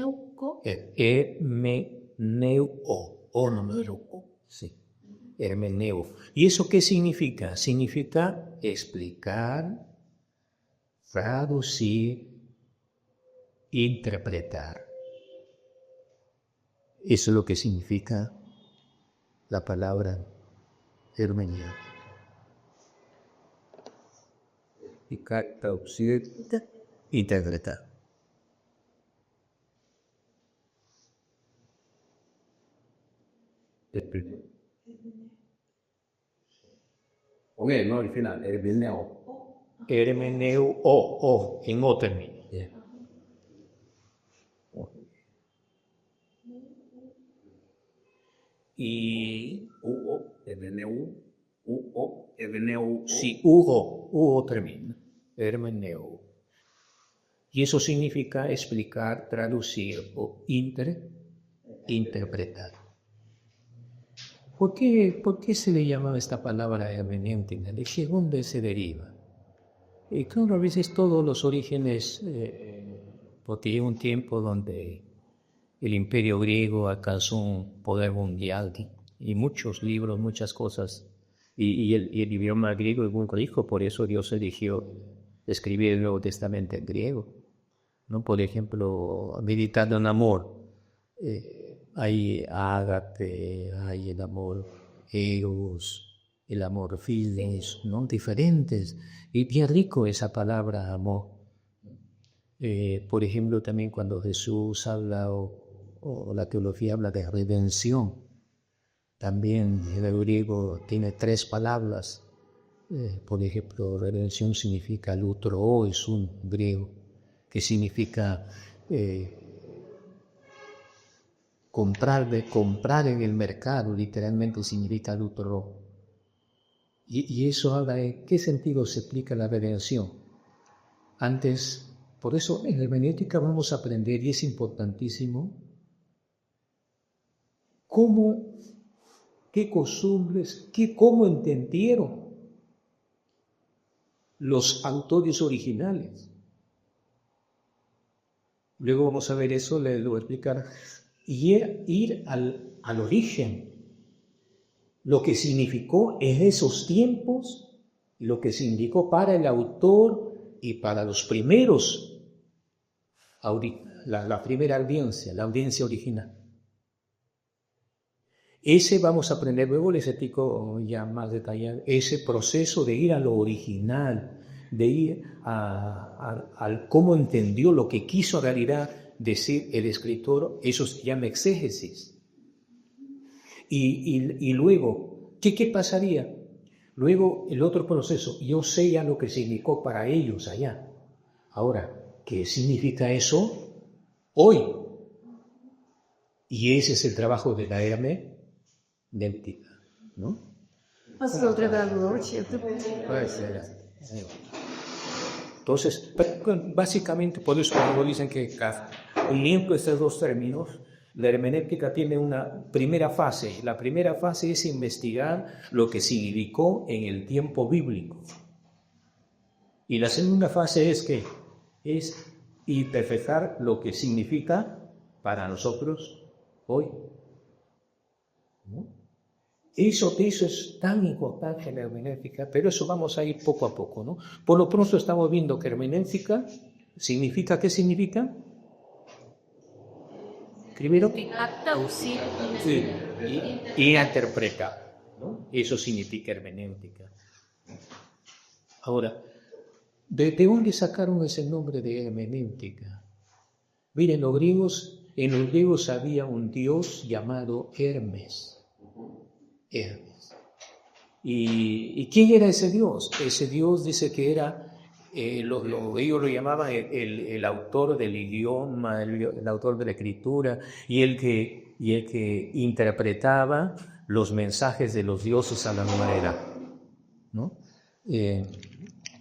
Sí. Hermeneu. ¿Y eso qué significa? Significa explicar, traducir, interpretar. Eso es lo que significa la palabra hermenéutica. Explicar, traducir, interpretar. Ok, no, al final, Hermeneu, en O termina. Y sí, Hugo termina. Hermeneu. Y eso significa explicar, traducir o interpretar. ¿Por qué se le llama esta palabra hermenéutica? ¿De dónde se deriva? Y claro, a veces todos los orígenes, porque hay un tiempo donde el imperio griego alcanzó un poder mundial y muchos libros, muchas cosas, y el idioma griego es muy rico, por eso Dios eligió escribir el Nuevo Testamento en griego, ¿no? Por ejemplo, Meditando en Amor, hay ágape, hay el amor eros, el amor fides, ¿no? Diferentes, y bien rico esa palabra amor. Por ejemplo, también cuando Jesús habla o la teología habla de redención. También el griego tiene 3 palabras. Por ejemplo, redención significa lutro, es un griego que significa comprar en el mercado, literalmente significa lutro. Y eso habla de qué sentido se aplica la redención. Antes, por eso en hermenéutica vamos a aprender, y es importantísimo, qué costumbres, cómo entendieron los autores originales. Luego vamos a ver eso, les voy a explicar, y ir al origen, lo que significó en esos tiempos, lo que significó para el autor y para los primeros, la primera audiencia, la audiencia original. Ese vamos a aprender, luego les explico ya más detallado, ese proceso de ir a lo original, de ir al cómo entendió lo que quiso en realidad decir el escritor, eso se llama exégesis. Y luego, ¿qué pasaría? Luego el otro proceso, yo sé ya lo que significó para ellos allá. Ahora, ¿qué significa eso hoy? Y ese es el trabajo de la hermenéutica, ¿no? Entonces, básicamente, por eso cuando dicen que uniendo estos 2 términos, la hermenéutica tiene una primera fase. La primera fase es investigar lo que significó en el tiempo bíblico. Y la segunda fase es interpretar lo que significa para nosotros hoy, ¿no? Eso es tan importante en la hermenéutica, pero eso vamos a ir poco a poco, ¿no? Por lo pronto estamos viendo que hermenéutica significa, ¿qué significa? Primero, sí, y interpreta, ¿no? Eso significa hermenéutica. Ahora, ¿de dónde sacaron ese nombre de hermenéutica? Miren, en los griegos había un dios llamado Hermes. ¿Y quién era ese dios? Ese dios dice que era, ellos lo llamaban el autor del idioma, el autor de la escritura, y el que interpretaba los mensajes de los dioses a la humanidad, ¿no?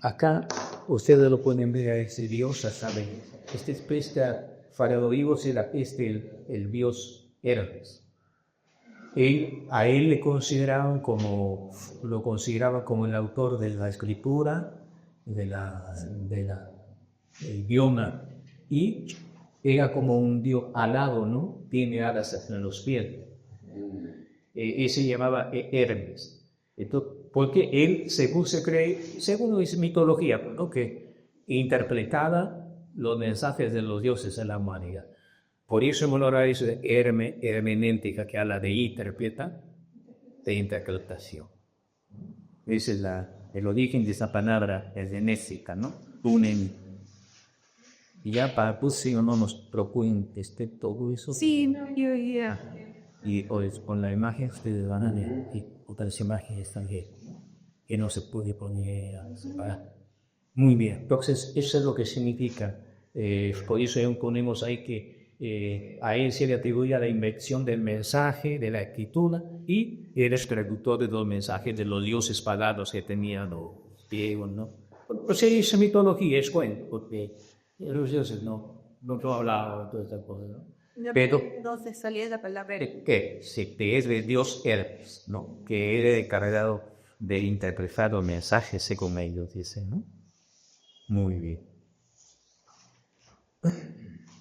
Acá ustedes lo pueden ver a ese dios, ya saben, faraón era el dios Hermes. A él lo consideraban como el autor de la escritura, del idioma, y era como un dios alado, ¿no? Tiene alas en los pies. Se llamaba Hermes. Entonces, porque él, según se cree, según es mitología, ¿no? Que interpretaba los mensajes de los dioses en la humanidad. Por eso hemos hablado de hermenéutica, que habla de interpretación. Ese es el origen de esa palabra hermenéutica, ¿no? Y ya para próximo no nos preocupen todo eso. Sí, no, yo ya. Y pues, con la imagen ustedes van a ver, y otras imágenes también, que no se puede poner a separar. Muy bien, entonces eso es lo que significa. Por eso ponemos ahí que a él se le atribuía la invención del mensaje, de la escritura, y era el traductor de los mensajes de los dioses paganos que tenían los griegos, ¿no? Pues esa mitología es cuento, porque los dioses no hablaban de todas estas cosas, ¿no? Pero no se salía la palabra. que es de Dios Hermes, ¿no? Que era encargado de interpretar los mensajes según ellos dicen, ¿no? Muy bien.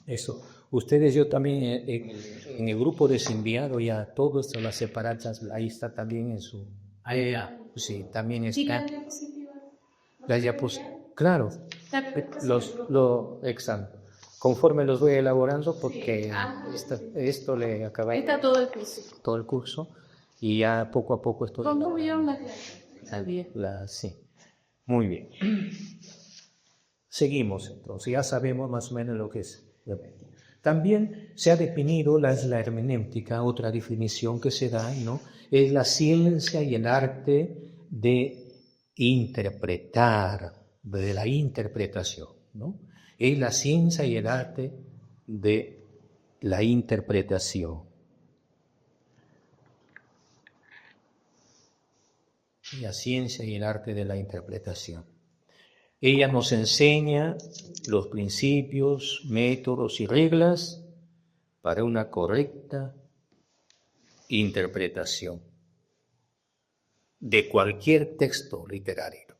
Eso. Ustedes, yo también en el grupo les he enviado ya todas las separadas, ahí está también en su... Sí, también está. Claro, exacto. Conforme los voy elaborando, porque esto le acaba Está todo el curso. todo el curso, y ya poco a poco estoy... ¿Cómo vieron la clase? Sí, muy bien. Seguimos, entonces, ya sabemos más o menos lo que es. También se ha definido la hermenéutica, otra definición que se da, ¿no? Es la ciencia y el arte de interpretar, de la interpretación, ¿no? Es la ciencia y el arte de la interpretación. La ciencia y el arte de la interpretación. Ella nos enseña los principios, métodos y reglas para una correcta interpretación de cualquier texto literario.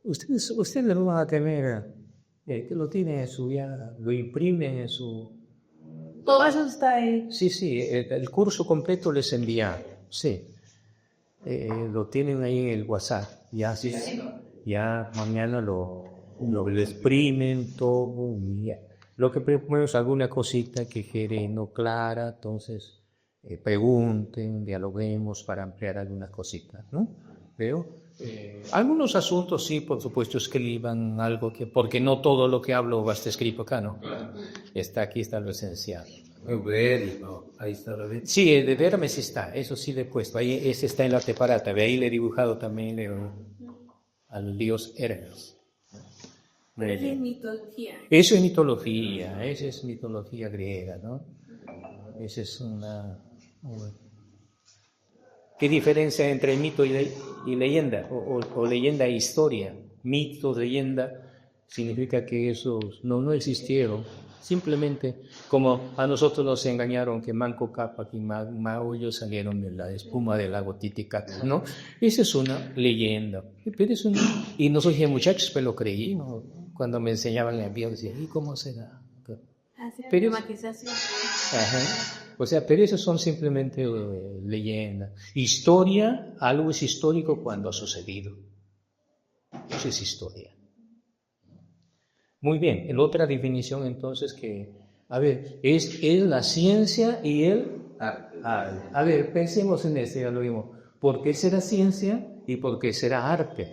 Ustedes lo van a tener, que lo tiene en su, ya lo imprime en su... Todo eso está ahí. Sí, el curso completo les envía, sí. Lo tienen ahí en el WhatsApp, ya mañana lo exprimen todo, ya. Lo que proponemos alguna cosita que quede no clara, entonces pregunten, dialoguemos para ampliar algunas cositas, ¿no? Veo. Algunos asuntos sí, por supuesto, escriban algo, porque no todo lo que hablo va a estar escrito acá, ¿no? Aquí está lo esencial. Ahí está la vez. Sí, el de Hermes está, eso sí le he puesto, ahí ese está en la teparata, ahí le he dibujado también al dios Hermes. Es mitología. Eso es mitología, esa es mitología griega, ¿no? Esa es una... ¿Qué diferencia entre mito y leyenda? O leyenda e historia. Mito, leyenda, significa que esos no existieron. Simplemente, como a nosotros nos engañaron que Manco Cápac y Maullo salieron de la espuma del lago Titicaca, ¿no? Esa es una leyenda. Pero y nosotros dije, muchachos, pero lo creí, ¿no? Cuando me enseñaban la Biblia, decía, ¿y cómo será? Pero, o sea, pero esos son simplemente leyendas. Historia, algo es histórico cuando ha sucedido. Eso es historia. Muy bien, la otra definición entonces es la ciencia y el arte. A ver, pensemos en esto, ya lo vimos. ¿Por qué será ciencia y por qué será arte?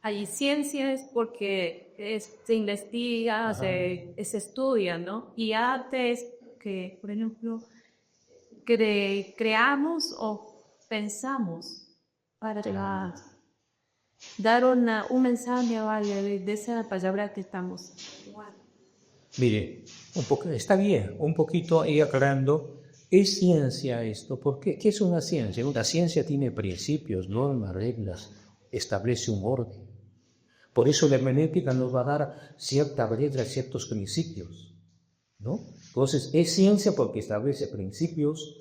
Hay ciencia es porque se investiga, se estudia, ¿no? Y arte es que, por ejemplo, creamos o pensamos para dar un mensaje de esa palabra que estamos. Mire, está bien, un poquito ahí aclarando, ¿es ciencia esto? ¿Por qué? ¿Qué es una ciencia? Una ciencia tiene principios, normas, reglas, establece un orden. Por eso la hermenéutica nos va a dar ciertas reglas, ciertos principios, ¿no? Entonces, es ciencia porque establece principios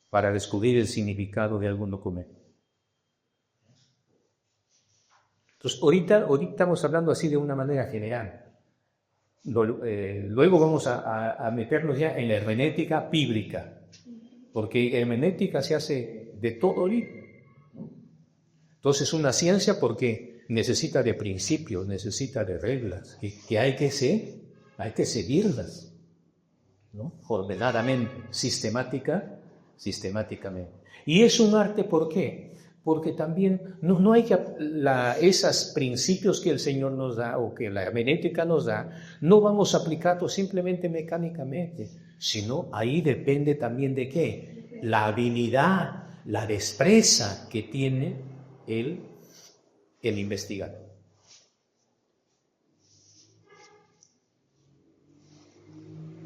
para descubrir el significado de algún documento. Entonces, ahorita estamos hablando así de una manera general. Luego vamos a meternos ya en la hermenéutica bíblica, porque hermenéutica se hace de todo libro. Entonces, una ciencia porque necesita de principios, necesita de reglas, que hay que seguirlas, ¿no? Ordenadamente, sistemáticamente. Y es un arte, ¿por qué? Porque también no hay que esos principios que el Señor nos da o que la hermenéutica nos da, no vamos a aplicarlos simplemente mecánicamente, sino ahí depende también de qué, la habilidad, la destreza que tiene el investigador.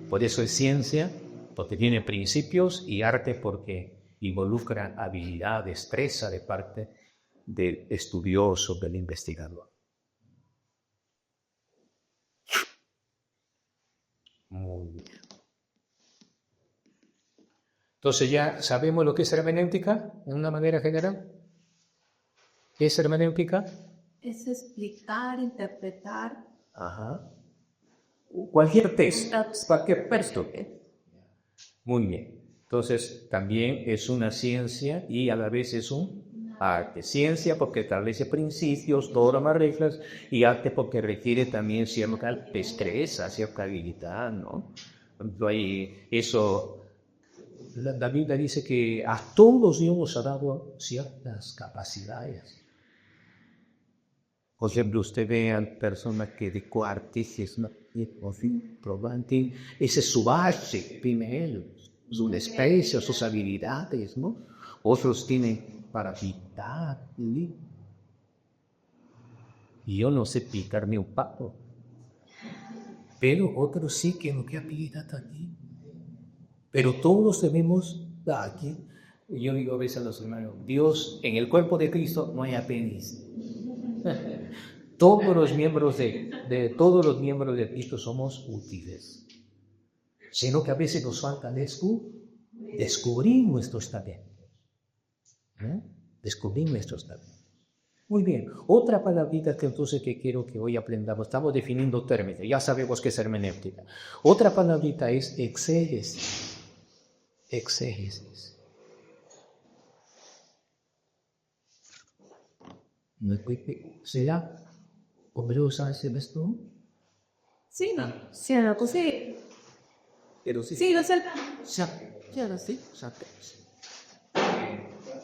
Por eso es ciencia, porque tiene principios, y arte porque involucra habilidad, destreza de parte del estudioso, del investigador. Muy bien. Entonces ya sabemos lo que es hermenéutica, de una manera general. ¿Qué es hermenéutica? Es explicar, interpretar. Cualquier texto, cualquier texto. Muy bien. Entonces, también es una ciencia y a la vez es un arte. Ciencia porque establece principios, normas, reglas, y arte porque requiere también cierta destreza, cierta habilidad, ¿no? Eso la Biblia dice que a todos Dios nos ha dado ciertas capacidades. Por ejemplo, usted ve a personas que dedicó artistas, ¿no? Probanti, ese es su base, primero, sus especies, sus habilidades, ¿no? Otros tienen para pintar, ¿sí? Y yo no sé picar ni un palo, pero otros sí que no quieren habilidad también. Pero todos debemos dar aquí. Yo digo a veces a los hermanos, Dios, en el cuerpo de Cristo no hay apéndice. Todos los miembros todos los miembros de Cristo somos útiles, sino que a veces nos falta descubrir nuestros talentos. Descubrir nuestros talentos. Muy bien, otra palabrita que entonces que quiero que hoy aprendamos, estamos definiendo términos, ya sabemos qué es hermenéutica. Otra palabrita es exégesis. Exégesis. ¿Será? ¿Cómo sabes esto? Sì, no. Siano così. Pero sí. Sì, lo so. Chiaro, sí.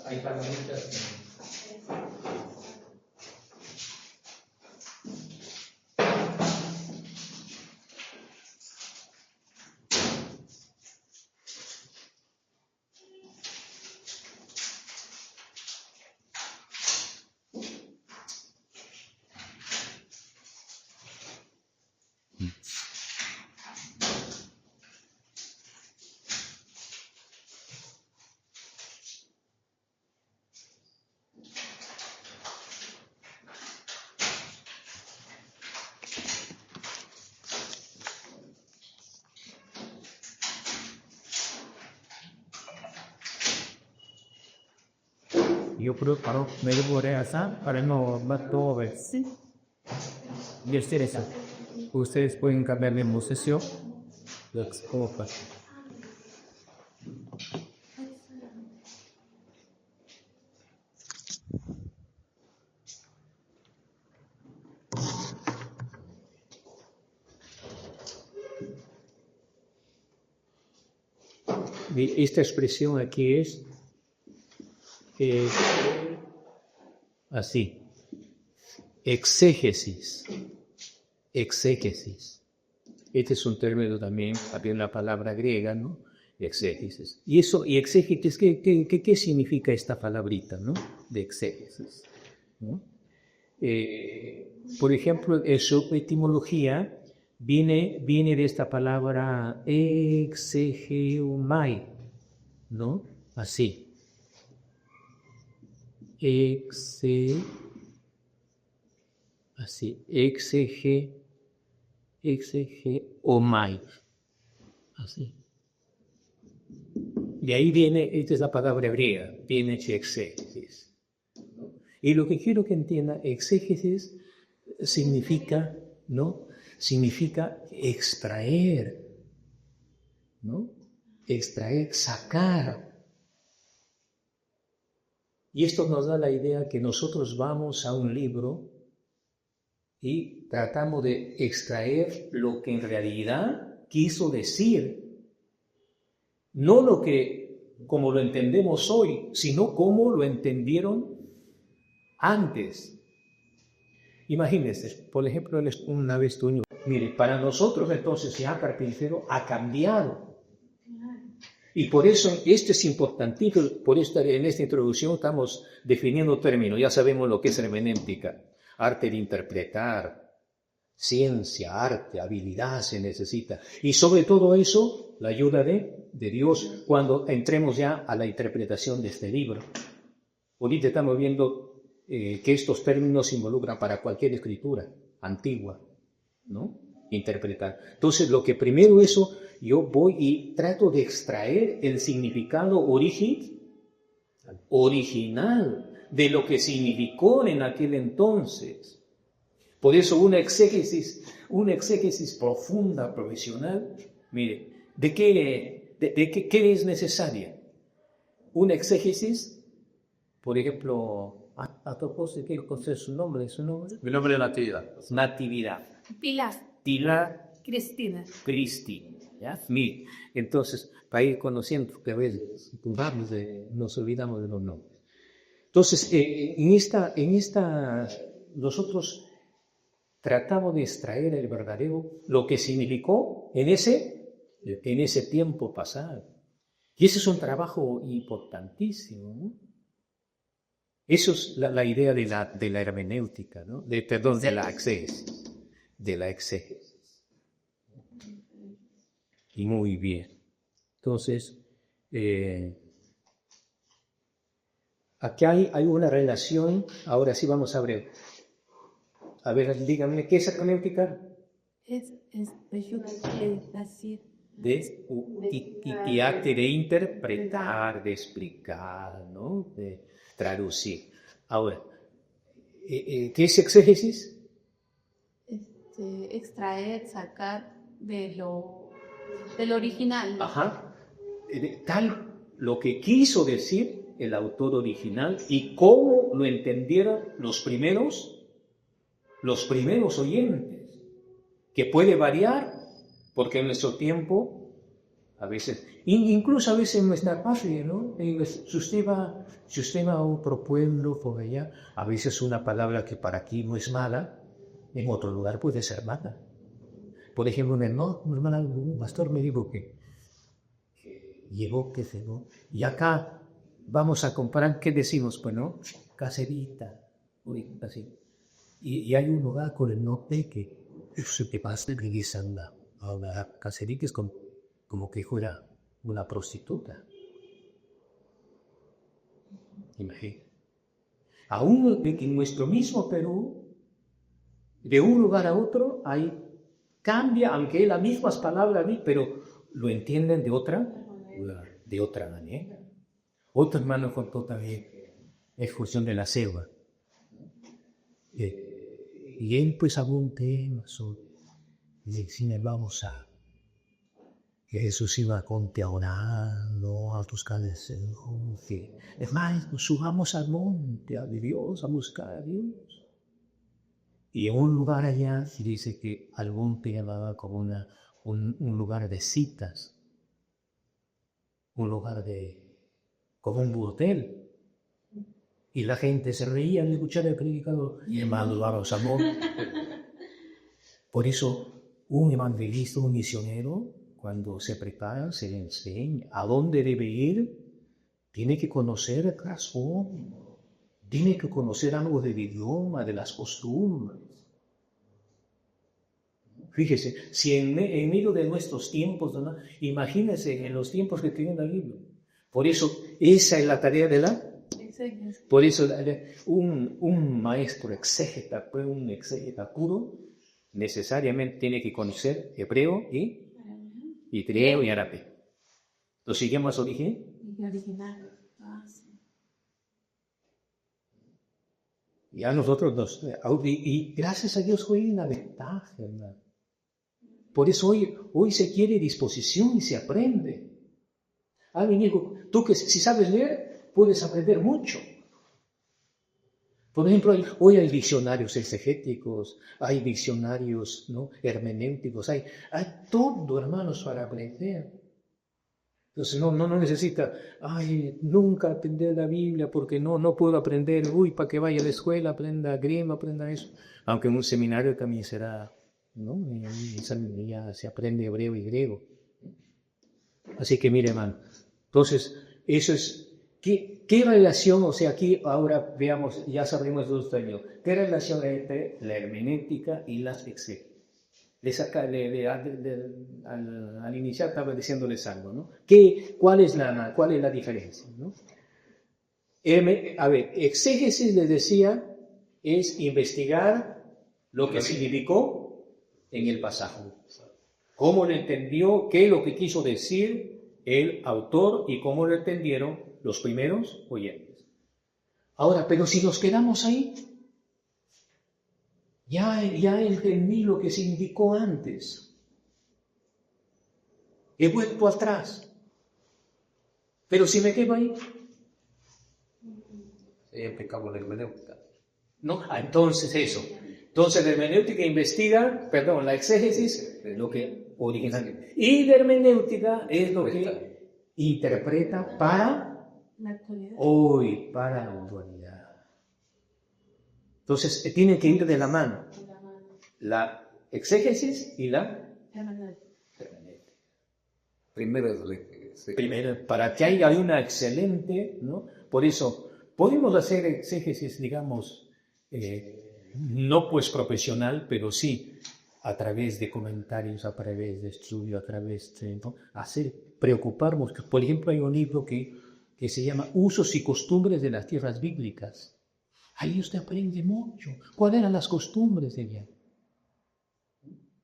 Hay palabritas. Io però me lo vorrei asar para no ver. Sí. Y eso. Ustedes pueden cambiar de posición. ¿Cómo pasa? Esta expresión aquí es así. Exégesis. Exégesis. Este es un término también una palabra griega, ¿no? Exégesis. Y exégesis, ¿qué significa esta palabrita, ¿no? De exégesis, ¿no? Por ejemplo, su etimología viene de esta palabra exegeumai, ¿no? Así. Exegeomai. Así. De ahí viene, esta es la palabra griega, viene exégesis. Y lo que quiero que entienda, exégesis significa, ¿no? Significa extraer, ¿no? Extraer, sacar. Y esto nos da la idea que nosotros vamos a un libro y tratamos de extraer lo que en realidad quiso decir. No lo que, como lo entendemos hoy, sino como lo entendieron antes. Imagínense, por ejemplo, una vez tú, mire, para nosotros entonces ya carpintero ha cambiado. Y por eso, esto es importantísimo, por esto en esta introducción estamos definiendo términos, ya sabemos lo que es hermenéutica, arte de interpretar, ciencia, arte, habilidad se necesita. Y sobre todo eso, la ayuda de Dios cuando entremos ya a la interpretación de este libro. Ahorita estamos viendo que estos términos involucran para cualquier escritura antigua, ¿no? Interpretar. Entonces, lo que primero eso, yo voy y trato de extraer el significado original de lo que significó en aquel entonces. Por eso una exégesis profunda, profesional, mire, ¿de qué es necesaria? Una exégesis, por ejemplo, a propósito, ¿qué es su nombre? Mi nombre es Natividad. Natividad. Pilar. Pilar Cristina. Cristi. ¿Ya? Mire, entonces, para ir conociendo, que a veces nos olvidamos de los nombres. Entonces, en esta, nosotros tratamos de extraer el verdadero, lo que significó en ese tiempo pasado. Y ese es un trabajo importantísimo, ¿no? Eso es la idea de la hermenéutica, ¿no? De la exégesis. De la exégesis. Y muy bien. Entonces, aquí hay una relación. Ahora sí vamos a ver. A ver, díganme, ¿qué es hermenéutica? Es decir, De arte de interpretar, de explicar, ¿no? De traducir. Ahora, ¿qué es exégesis? extraer, sacar del original. Ajá. Lo que quiso decir el autor original y cómo lo entendieron los primeros oyentes, que puede variar, porque en nuestro tiempo, a veces, incluso a veces en nuestra patria, ¿no? Si usted va a otro pueblo por allá, a veces una palabra que para aquí no es mala, en otro lugar puede ser mala. Por ejemplo, un pastor me dijo que llegó, y acá vamos a comparar, ¿qué decimos? Bueno, caserita, así. Y hay un lugar con el norte que se te pasa y dicen a la caserita es como que fuera una prostituta. Imagínate. Aún en nuestro mismo Perú, de un lugar a otro, cambia, aunque es las mismas palabras, pero lo entienden de otra manera. Otro hermano contó también, es función de la selva. Y él pues habló un tema y decía, que Jesús iba contemplando a buscar el Señor, que es más, nos subamos al monte a Dios, a buscar a Dios. Y en un lugar allá dice que al monte llamaba como un lugar de citas, un lugar como un burdel. Y la gente se reía al escuchar el predicador y hermano, vamos al monte. Por eso, un evangelista, un misionero, cuando se prepara, se le enseña a dónde debe ir, tiene que conocer el trasfondo, tiene que conocer algo del idioma, de las costumbres. Fíjese, si en medio de nuestros tiempos, ¿no? Imagínense en los tiempos que tiene la Biblia. Por eso, esa es la tarea de Por eso, un maestro exégeta, un exégeta puro, necesariamente tiene que conocer hebreo y griego y árabe. ¿Lo seguimos original? Ya nosotros y gracias a Dios hoy hay una ventaja, hermano. Por eso hoy se quiere disposición y se aprende. Alguien dijo, tú que si sabes leer, puedes aprender mucho. Por ejemplo, hoy hay diccionarios exegéticos, hay diccionarios, ¿no?, hermenéuticos, hay todo, hermanos, para aprender. Entonces no necesita, nunca aprender la Biblia porque no puedo aprender, para que vaya a la escuela, aprenda griego, aprenda eso. Aunque en un seminario también será, ¿no? Ya se aprende hebreo y griego. Así que mire, hermano, entonces, eso es, ¿qué relación, o sea, aquí ahora veamos, ya sabremos de los años, qué relación hay entre la hermenéutica y las exégesis? Al iniciar estaba diciéndoles algo, ¿no? ¿Cuál es la diferencia, ¿no? Exégesis, les decía, es investigar lo que significó en el pasado. Cómo lo entendió, qué es lo que quiso decir el autor y cómo lo entendieron los primeros oyentes. Ahora, pero si nos quedamos ahí, ya entendí lo que significó antes. He vuelto atrás. Pero si me quedo ahí, Empezamos la hermenéutica. ¿no? Entonces eso. Entonces la hermenéutica investiga, la exégesis, lo que originalmente. Y la hermenéutica es lo que interpreta para La actualidad. hoy, para la actualidad. Entonces, tiene que ir de la mano la exégesis y la hermenéutica. Primero, para que haya una excelente, ¿no? Por eso, podemos hacer exégesis, digamos, no pues profesional, pero sí a través de comentarios, a través de estudio, a través de, ¿no? Preocuparnos. Por ejemplo, hay un libro que se llama Usos y costumbres de las tierras bíblicas. Ahí usted aprende mucho. ¿Cuáles eran las costumbres de ella?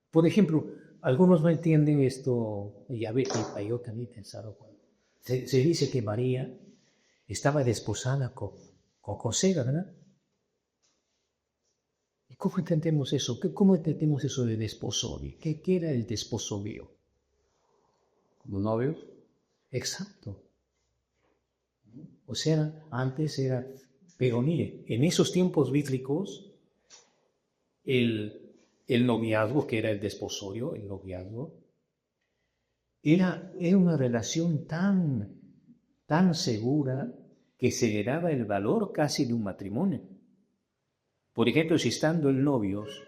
Por ejemplo, algunos no entienden esto, y a ver, yo también he pensado, se dice que María estaba desposada con José, ¿verdad? ¿Y cómo entendemos eso? ¿Cómo entendemos eso de desposorio? ¿Qué era el desposorio? ¿Los novios? Exacto. O sea, antes era, pero mire, en esos tiempos bíblicos, el noviazgo, que era el desposorio, el noviazgo, era una relación tan segura que se le daba el valor casi de un matrimonio. Por ejemplo, si estando en novios,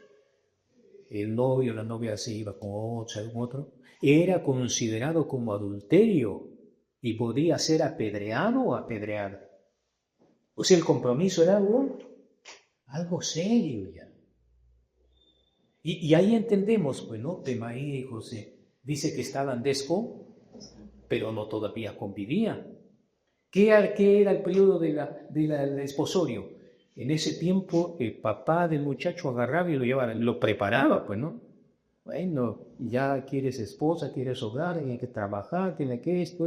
el novio o la novia se iba con otro, era considerado como adulterio y podía ser apedreado o apedreada. O sea, el compromiso era algo serio ya. Y ahí entendemos, pues, ¿no? De María y José. Dice que estaban pero no todavía convivían. ¿Qué era el periodo del desposorio? En ese tiempo el papá del muchacho agarraba y lo llevaba, lo preparaba, pues, ¿no? Bueno, ya quieres esposa, quieres hogar, tiene que trabajar, tiene que esto.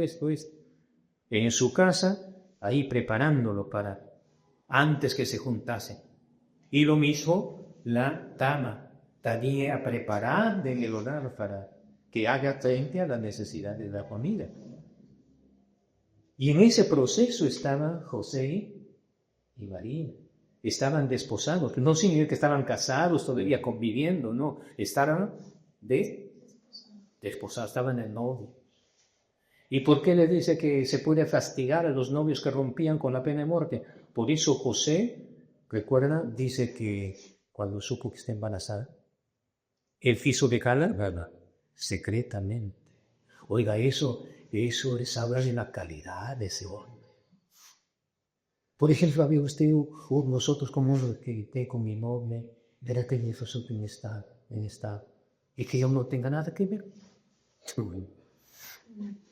En su casa, ahí preparándolo para antes que se juntasen. Y lo mismo la dama, tenía a preparar en el hogar para que haga frente a las necesidades de la familia. Y en ese proceso estaban José y María. Estaban desposados. No significa que estaban casados todavía conviviendo, no. Estaban desposados, estaban en novio. ¿Y por qué le dice que se puede castigar a los novios que rompían con la pena de muerte? Por eso José, recuerda, dice que cuando supo que está embarazada, él quiso dejarla secretamente. Oiga, eso es hablar de la calidad de ese hombre. Por ejemplo, había usted, nosotros como que esté con mi novia, era que nosotros en estado, y que yo no tenga nada que ver.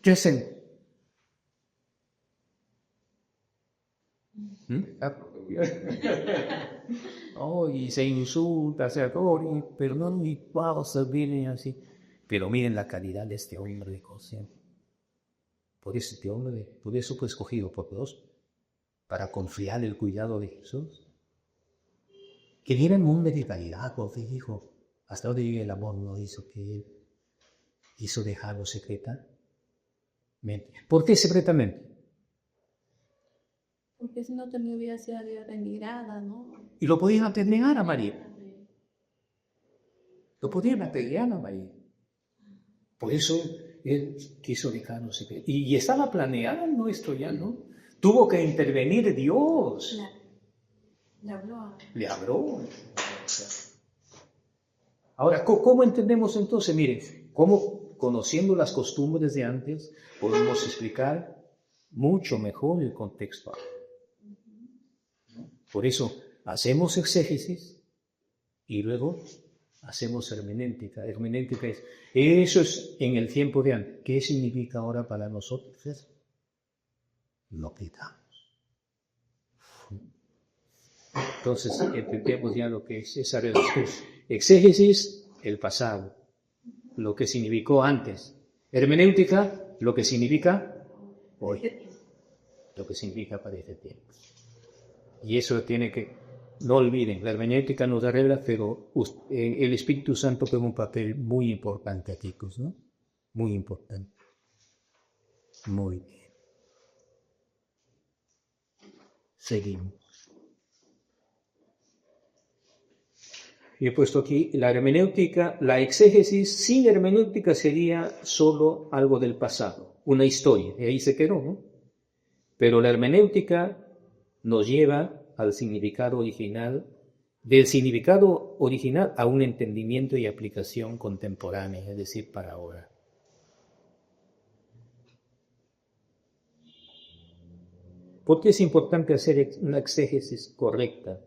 ¿Qué hacen? Oh, y se insulta, perdón, y pausa, viene así. Pero miren la calidad de este hombre de José. Por eso fue escogido por Dios, para confiar el cuidado de Jesús. Que era un hombre de calidad, porque dijo, hasta donde llegue el amor no hizo que él quiso dejarlo secretamente. ¿Por qué secretamente? Porque si no también hubiera sido denigrada, ¿no? Y lo podían apedrear a María. Lo podían apedrear a María. Por eso él quiso dejarlo secreto. Y estaba planeado esto ya, ¿no? Tuvo que intervenir Dios. Le habló. Ahora, ¿cómo entendemos entonces? Miren, cómo conociendo las costumbres de antes podemos explicar mucho mejor el contexto. Por eso hacemos exégesis y luego hacemos hermenéutica. Hermenéutica eso es en el tiempo de antes. ¿Qué significa ahora para nosotros? Lo quitamos. Entonces entendemos ya lo que es esa relación. Exégesis, el pasado, lo que significó antes. Hermenéutica, lo que significa hoy, lo que significa para este tiempo. Y eso tiene que, no olviden, la hermenéutica nos da reglas, pero el Espíritu Santo juega un papel muy importante, chicos, ¿no? Muy importante. Muy bien. Seguimos. Yo he puesto aquí la hermenéutica, la exégesis sin hermenéutica sería solo algo del pasado, una historia, y ahí se quedó, ¿no? Pero la hermenéutica nos lleva al significado original, del significado original a un entendimiento y aplicación contemporánea, es decir, para ahora. ¿Por qué es importante hacer una exégesis correcta?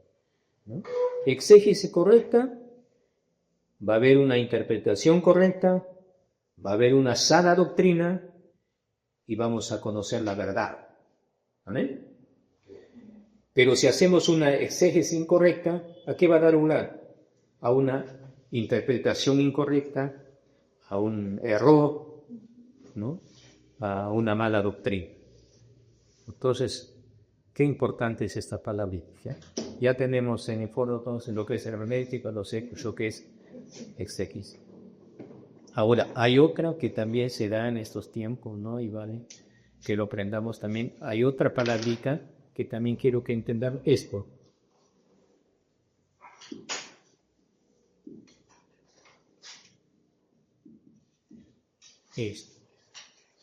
¿No? Exégesis correcta, va a haber una interpretación correcta, va a haber una sana doctrina y vamos a conocer la verdad. ¿Amén? Pero si hacemos una exégesis incorrecta, ¿a qué va a dar lugar? A una interpretación incorrecta, a un error, ¿no? A una mala doctrina. Entonces, qué importante es esta palabra. Ya tenemos en el fondo entonces lo que es hermenéutica, lo que es exégesis. Ahora, hay otra que también se da en estos tiempos, ¿no? Y vale que lo aprendamos también. Hay otra palabrita que también quiero que entendan esto. Esto.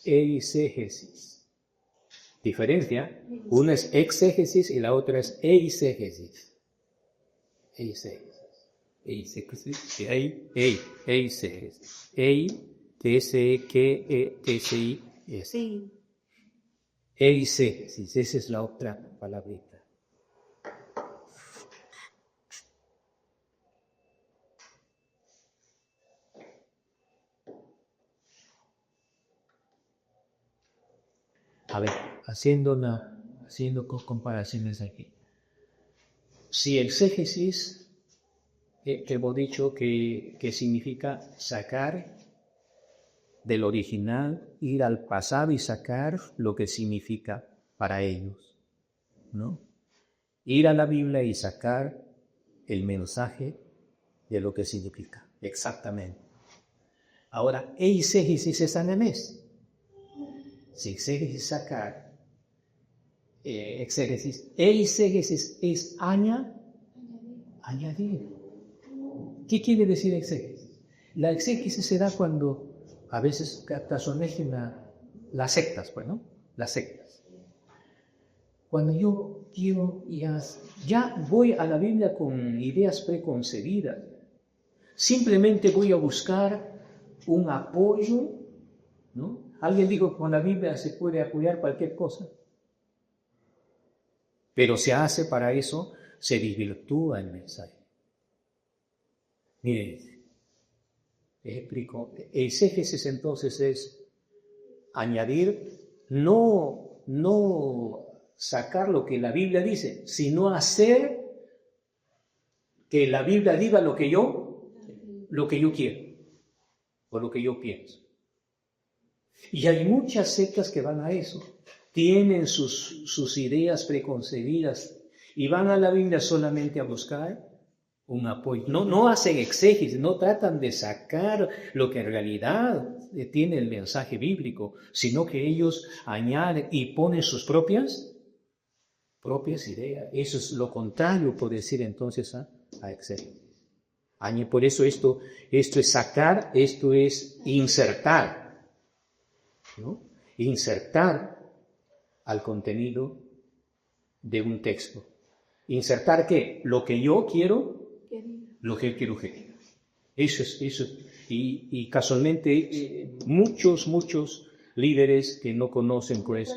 Eisegesis. Diferencia, una es exégesis y la otra es eisegesis. Eisegesis. Eisegesis. Eisegesis. T-S-E-K-E-T-S-I-S. Sí. Eisegesis, esa es la otra palabrita. A ver, haciendo comparaciones aquí. Si exégesis, hemos dicho que significa sacar del original, ir al pasado y sacar lo que significa para ellos, ¿no? Ir a la Biblia y sacar el mensaje de lo que significa, exactamente. Ahora, eisegesis es anemés. Si exégesis sacar, exégesis, eisegesis es añadir. ¿Qué quiere decir exégesis? La exégesis se da cuando a veces personajen las sectas, pues, ¿no? Las sectas. Cuando yo quiero ya voy a la Biblia con ideas preconcebidas, simplemente voy a buscar un apoyo, ¿no? Alguien dijo que con la Biblia se puede apoyar cualquier cosa, pero se hace para eso, se desvirtúa el mensaje. Miren, explico. Exégesis entonces es añadir, no sacar lo que la Biblia dice, sino hacer que la Biblia diga lo que yo quiero, o lo que yo pienso. Y hay muchas sectas que van a eso, tienen sus ideas preconcebidas y van a la Biblia solamente a buscar un apoyo. No hacen exégesis, no tratan de sacar lo que en realidad tiene el mensaje bíblico, sino que ellos añaden y ponen sus propias ideas. Eso es lo contrario, por decir entonces, a exégesis. Por eso esto es sacar, esto es insertar, ¿no? Insertar al contenido de un texto. ¿Insertar qué? Lo que yo quiero, lo que quiero que eso es. Y casualmente muchos líderes que no conocen pues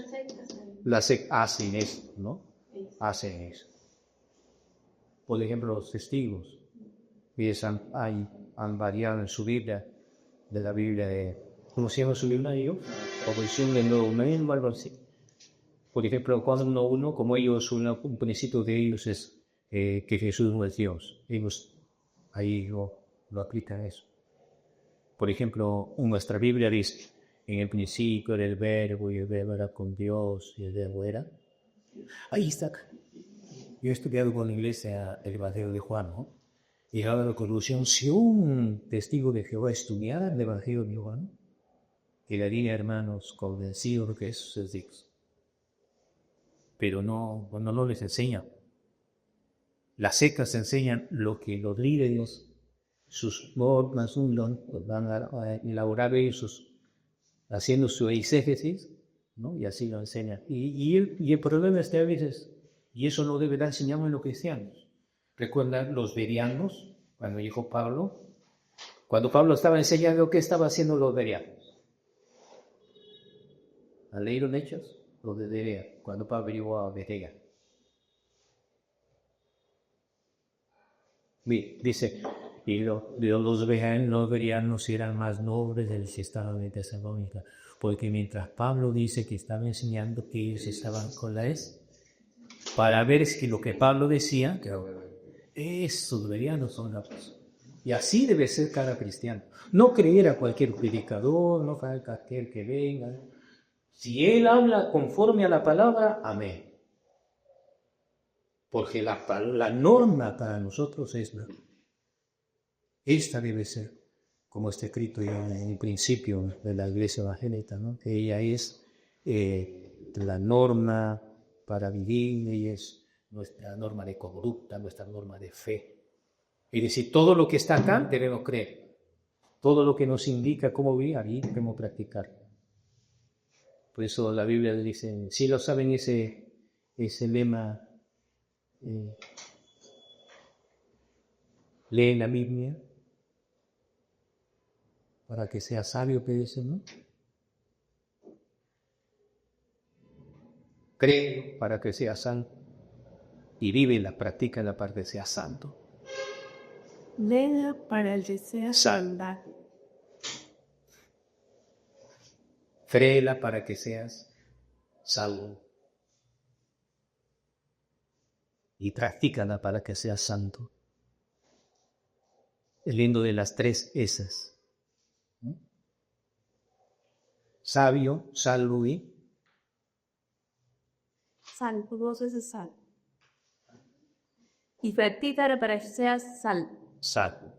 hacen eso, ¿no? Hacen eso. Por ejemplo, los testigos han variado en su Biblia, de la Biblia de, ¿cómo se llama su Biblia ellos? O versión del Nuevo Testamento, algo así. Por ejemplo, cuando uno, como ellos, un principio de ellos es que Jesús no es Dios. Ellos ahí lo aplican eso. Por ejemplo, en nuestra Biblia dice, en el principio era el verbo y el verbo era con Dios y el verbo era. Ahí está. Yo he estudiado con la iglesia el Evangelio de Juan, ¿no? Y llegado a la conclusión, si un testigo de Jehová estudiara el Evangelio de Juan, quedaría, hermanos, convencidos de que eso es Dios. Pero no les enseña. Las sectas enseñan lo que los líderes, sus normas, los van a elaborar ellos, haciendo su exégesis, ¿no? Y así lo enseñan. Y el problema está a veces, y eso no deberá enseñarnos los cristianos. ¿Recuerdan los bereanos, cuando dijo Pablo? Cuando Pablo estaba enseñando, ¿qué estaba haciendo los bereanos? ¿Han leído en Hechos? Los de Berea, cuando Pablo llegó a Berea. Dice, y los bereanos eran más nobles de los que estaban en Tesalónica, porque mientras Pablo dice que estaba enseñando que ellos estaban con la para ver si lo que Pablo decía, que esos bereanos son la cosa. Y así debe ser cada cristiano. No creer a cualquier predicador, no creer a aquel que venga. Si él habla conforme a la palabra, amén. Porque la norma para nosotros es esta debe ser, como está escrito ya en el principio de la iglesia evangélica, ¿no? Que ella es la norma para vivir, ella es nuestra norma de conducta, nuestra norma de fe. Es decir, todo lo que está acá debemos creer. Todo lo que nos indica cómo vivir, ahí debemos practicar. Por eso la Biblia dice, si lo saben ese lema, leen la Biblia para que sea sabio, que dice, ¿no? Cree para que sea santo y vive la práctica para que sea santo. Lea para el que sea Salva. Créela para que seas salvo. Y practícala para que seas santo. El lindo de las tres esas. Sabio, salvo y salvo, 2 veces salvo. Y practícala para que seas salvo. salvo.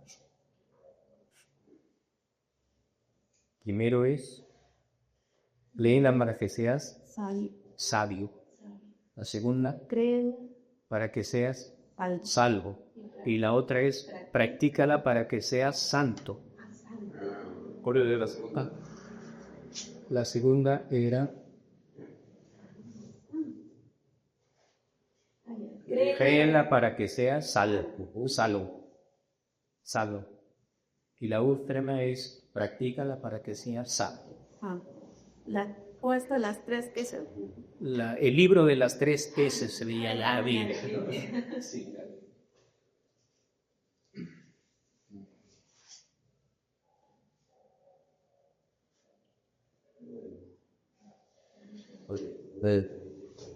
Primero es, léela para que seas sabio. La segunda, Cree para que seas al salvo. Y la otra es, practícala para que seas santo. ¿Cuál era la segunda? La segunda era, créela para que seas salvo. Y la última es, practícala para que seas santo. la puesta las tres que se... El libro de las tres S se veía la Biblia. Sí, claro.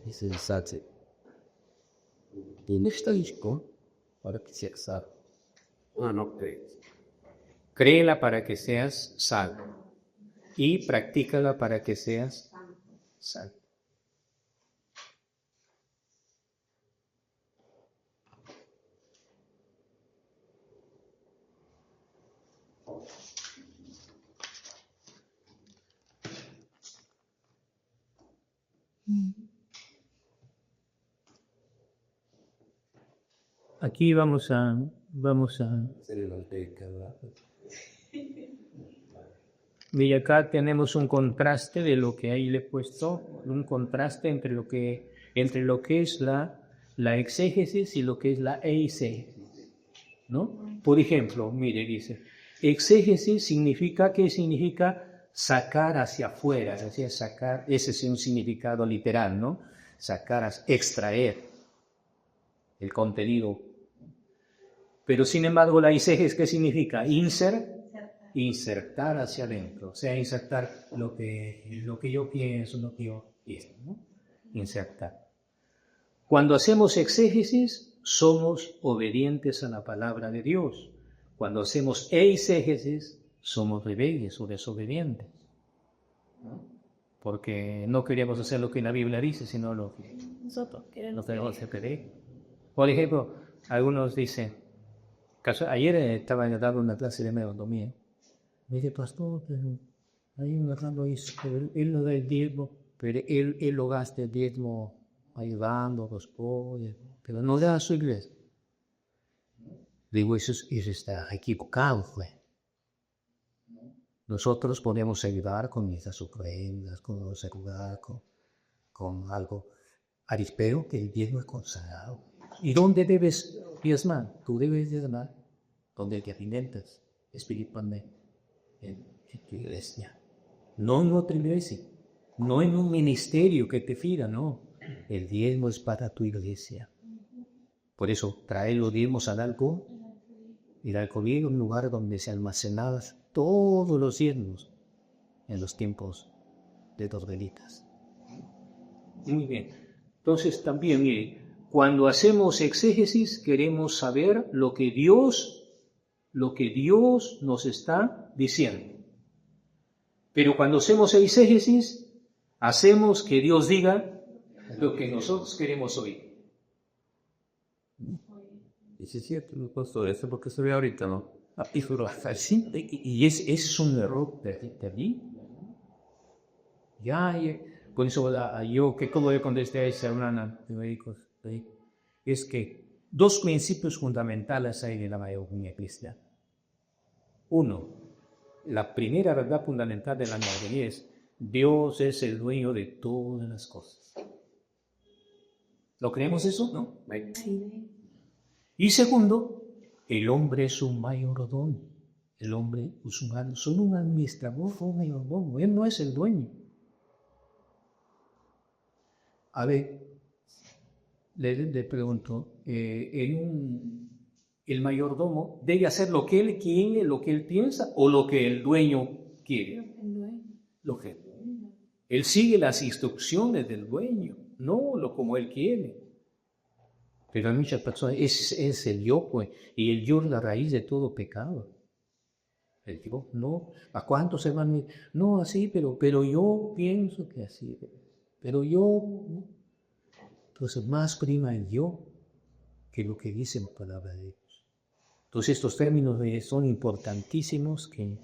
Dice Sate. Y no está disco para que seas salvo. No crees. Créela para que seas salvo. Y practícala para que seas salvo. Aquí vamos a y acá tenemos un contraste de lo que ahí le he puesto, un contraste entre lo que es la exégesis y lo que es la eisegesis, ¿no? Por ejemplo, mire, dice, exégesis significa, ¿qué significa? Sacar hacia afuera, es decir, sacar, ese es un significado literal, ¿no? Sacar, extraer el contenido. Pero sin embargo, la eisegesis, ¿qué significa? Insertar hacia adentro, o sea, insertar lo que yo pienso, lo que yo pienso, ¿no? Insertar. Cuando hacemos exégesis, somos obedientes a la palabra de Dios. Cuando hacemos eisegesis, somos rebeldes o desobedientes, ¿no? Porque no queremos hacer lo que la Biblia dice, sino lo que Nosotros queremos. tenemos que pedir. Por ejemplo, algunos dicen, ayer estaba dando una clase de meodomía. Me dice, pastor, hay un hermano, él no da el diezmo, pero él lo gasta el diezmo ayudando a los pobres, pero no da a su iglesia. Digo, eso está equivocado, pues. Nosotros podemos ayudar con esas ofrendas, podemos ayudar con algo. Pero que el diezmo es consagrado. ¿Y dónde debes diezmar? Tú debes diezmar donde te alimentas espiritualmente, en tu iglesia. No en otra iglesia, no en un ministerio que te fira, no. El diezmo es para tu iglesia. Por eso, traer los diezmos al alcohol. El alcohol es un lugar donde se almacenaban todos los diezmos en los tiempos de los velitas. Muy bien. Entonces también, mire, cuando hacemos exégesis queremos saber lo que Dios nos está diciendo. Pero cuando hacemos exégesis, hacemos que Dios diga lo que nosotros queremos oír. Y sí es cierto, pastor, eso porque se ve ahorita, ¿no? Sí, y ese es un error terrible. Por eso yo que como yo contesté a esa hermana de médicos, es que dos principios fundamentales hay en la mayoría cristiana. Uno, la primera verdad fundamental de la mayoría es Dios es el dueño de todas las cosas. ¿Lo creemos eso? ¿No? Sí. Y segundo, el hombre es un mayordomo. El hombre es solo un administrador, un mayordomo. Él no es el dueño. A ver, le pregunto, ¿el mayordomo debe hacer lo que él quiere, lo que él piensa, o lo que el dueño quiere? Lo que él sigue las instrucciones del dueño, no lo como él quiere. Pero hay muchas personas, es el yo, pues, y el yo es la raíz de todo pecado. El yo, no, ¿a cuántos se van? No, así, pero yo pienso que así, pero yo. Entonces, más prima el yo que lo que dice la palabra de Dios. Entonces, estos términos son importantísimos que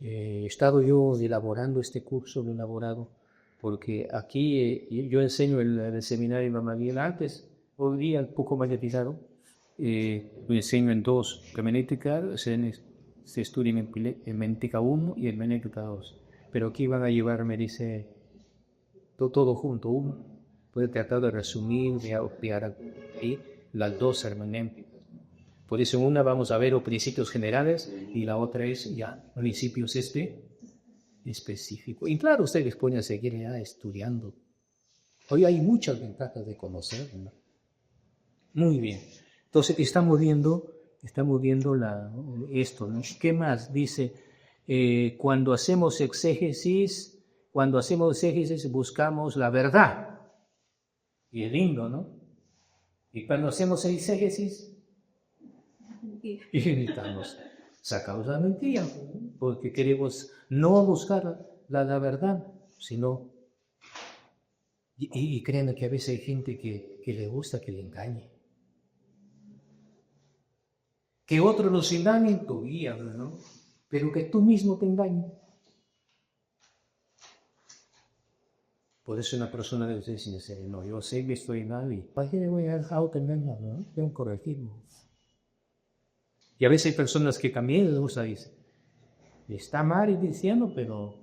he estado yo elaborando este curso, lo he elaborado, porque aquí yo enseño el seminario de Mamá Miguel antes. Hoy día, un poco más utilizado, lo enseño en dos, hermenéutica, se estudia en hermenéutica 1 y hermenéutica 2. Pero aquí van a llevar, me dice, todo junto, uno. Puede tratar de resumir, de ampliar ahí las dos hermenéuticas. Por eso en una vamos a ver los principios generales y la otra es ya principios específicos. Y claro, ustedes pueden seguir ya estudiando. Hoy hay muchas ventajas de conocer, ¿no? Muy bien. Entonces estamos viendo esto, ¿no? ¿Qué más? Dice, cuando hacemos exégesis buscamos la verdad. Y es lindo, ¿no? Y cuando hacemos exégesis, evitamos sacar la mentira, porque queremos no buscar la verdad, sino. Y créanme que a veces hay gente que le gusta que le engañe. Que otros nos engañen todavía, ¿no? Pero que tú mismo te engañes. Por eso una persona debe ser sincera. No, yo sé que estoy mal y ¿para qué le voy a dejar que me engañe? ¿No? Tengo que corregirlo. Y a veces hay personas que también les gusta decir, está mal y diciendo, pero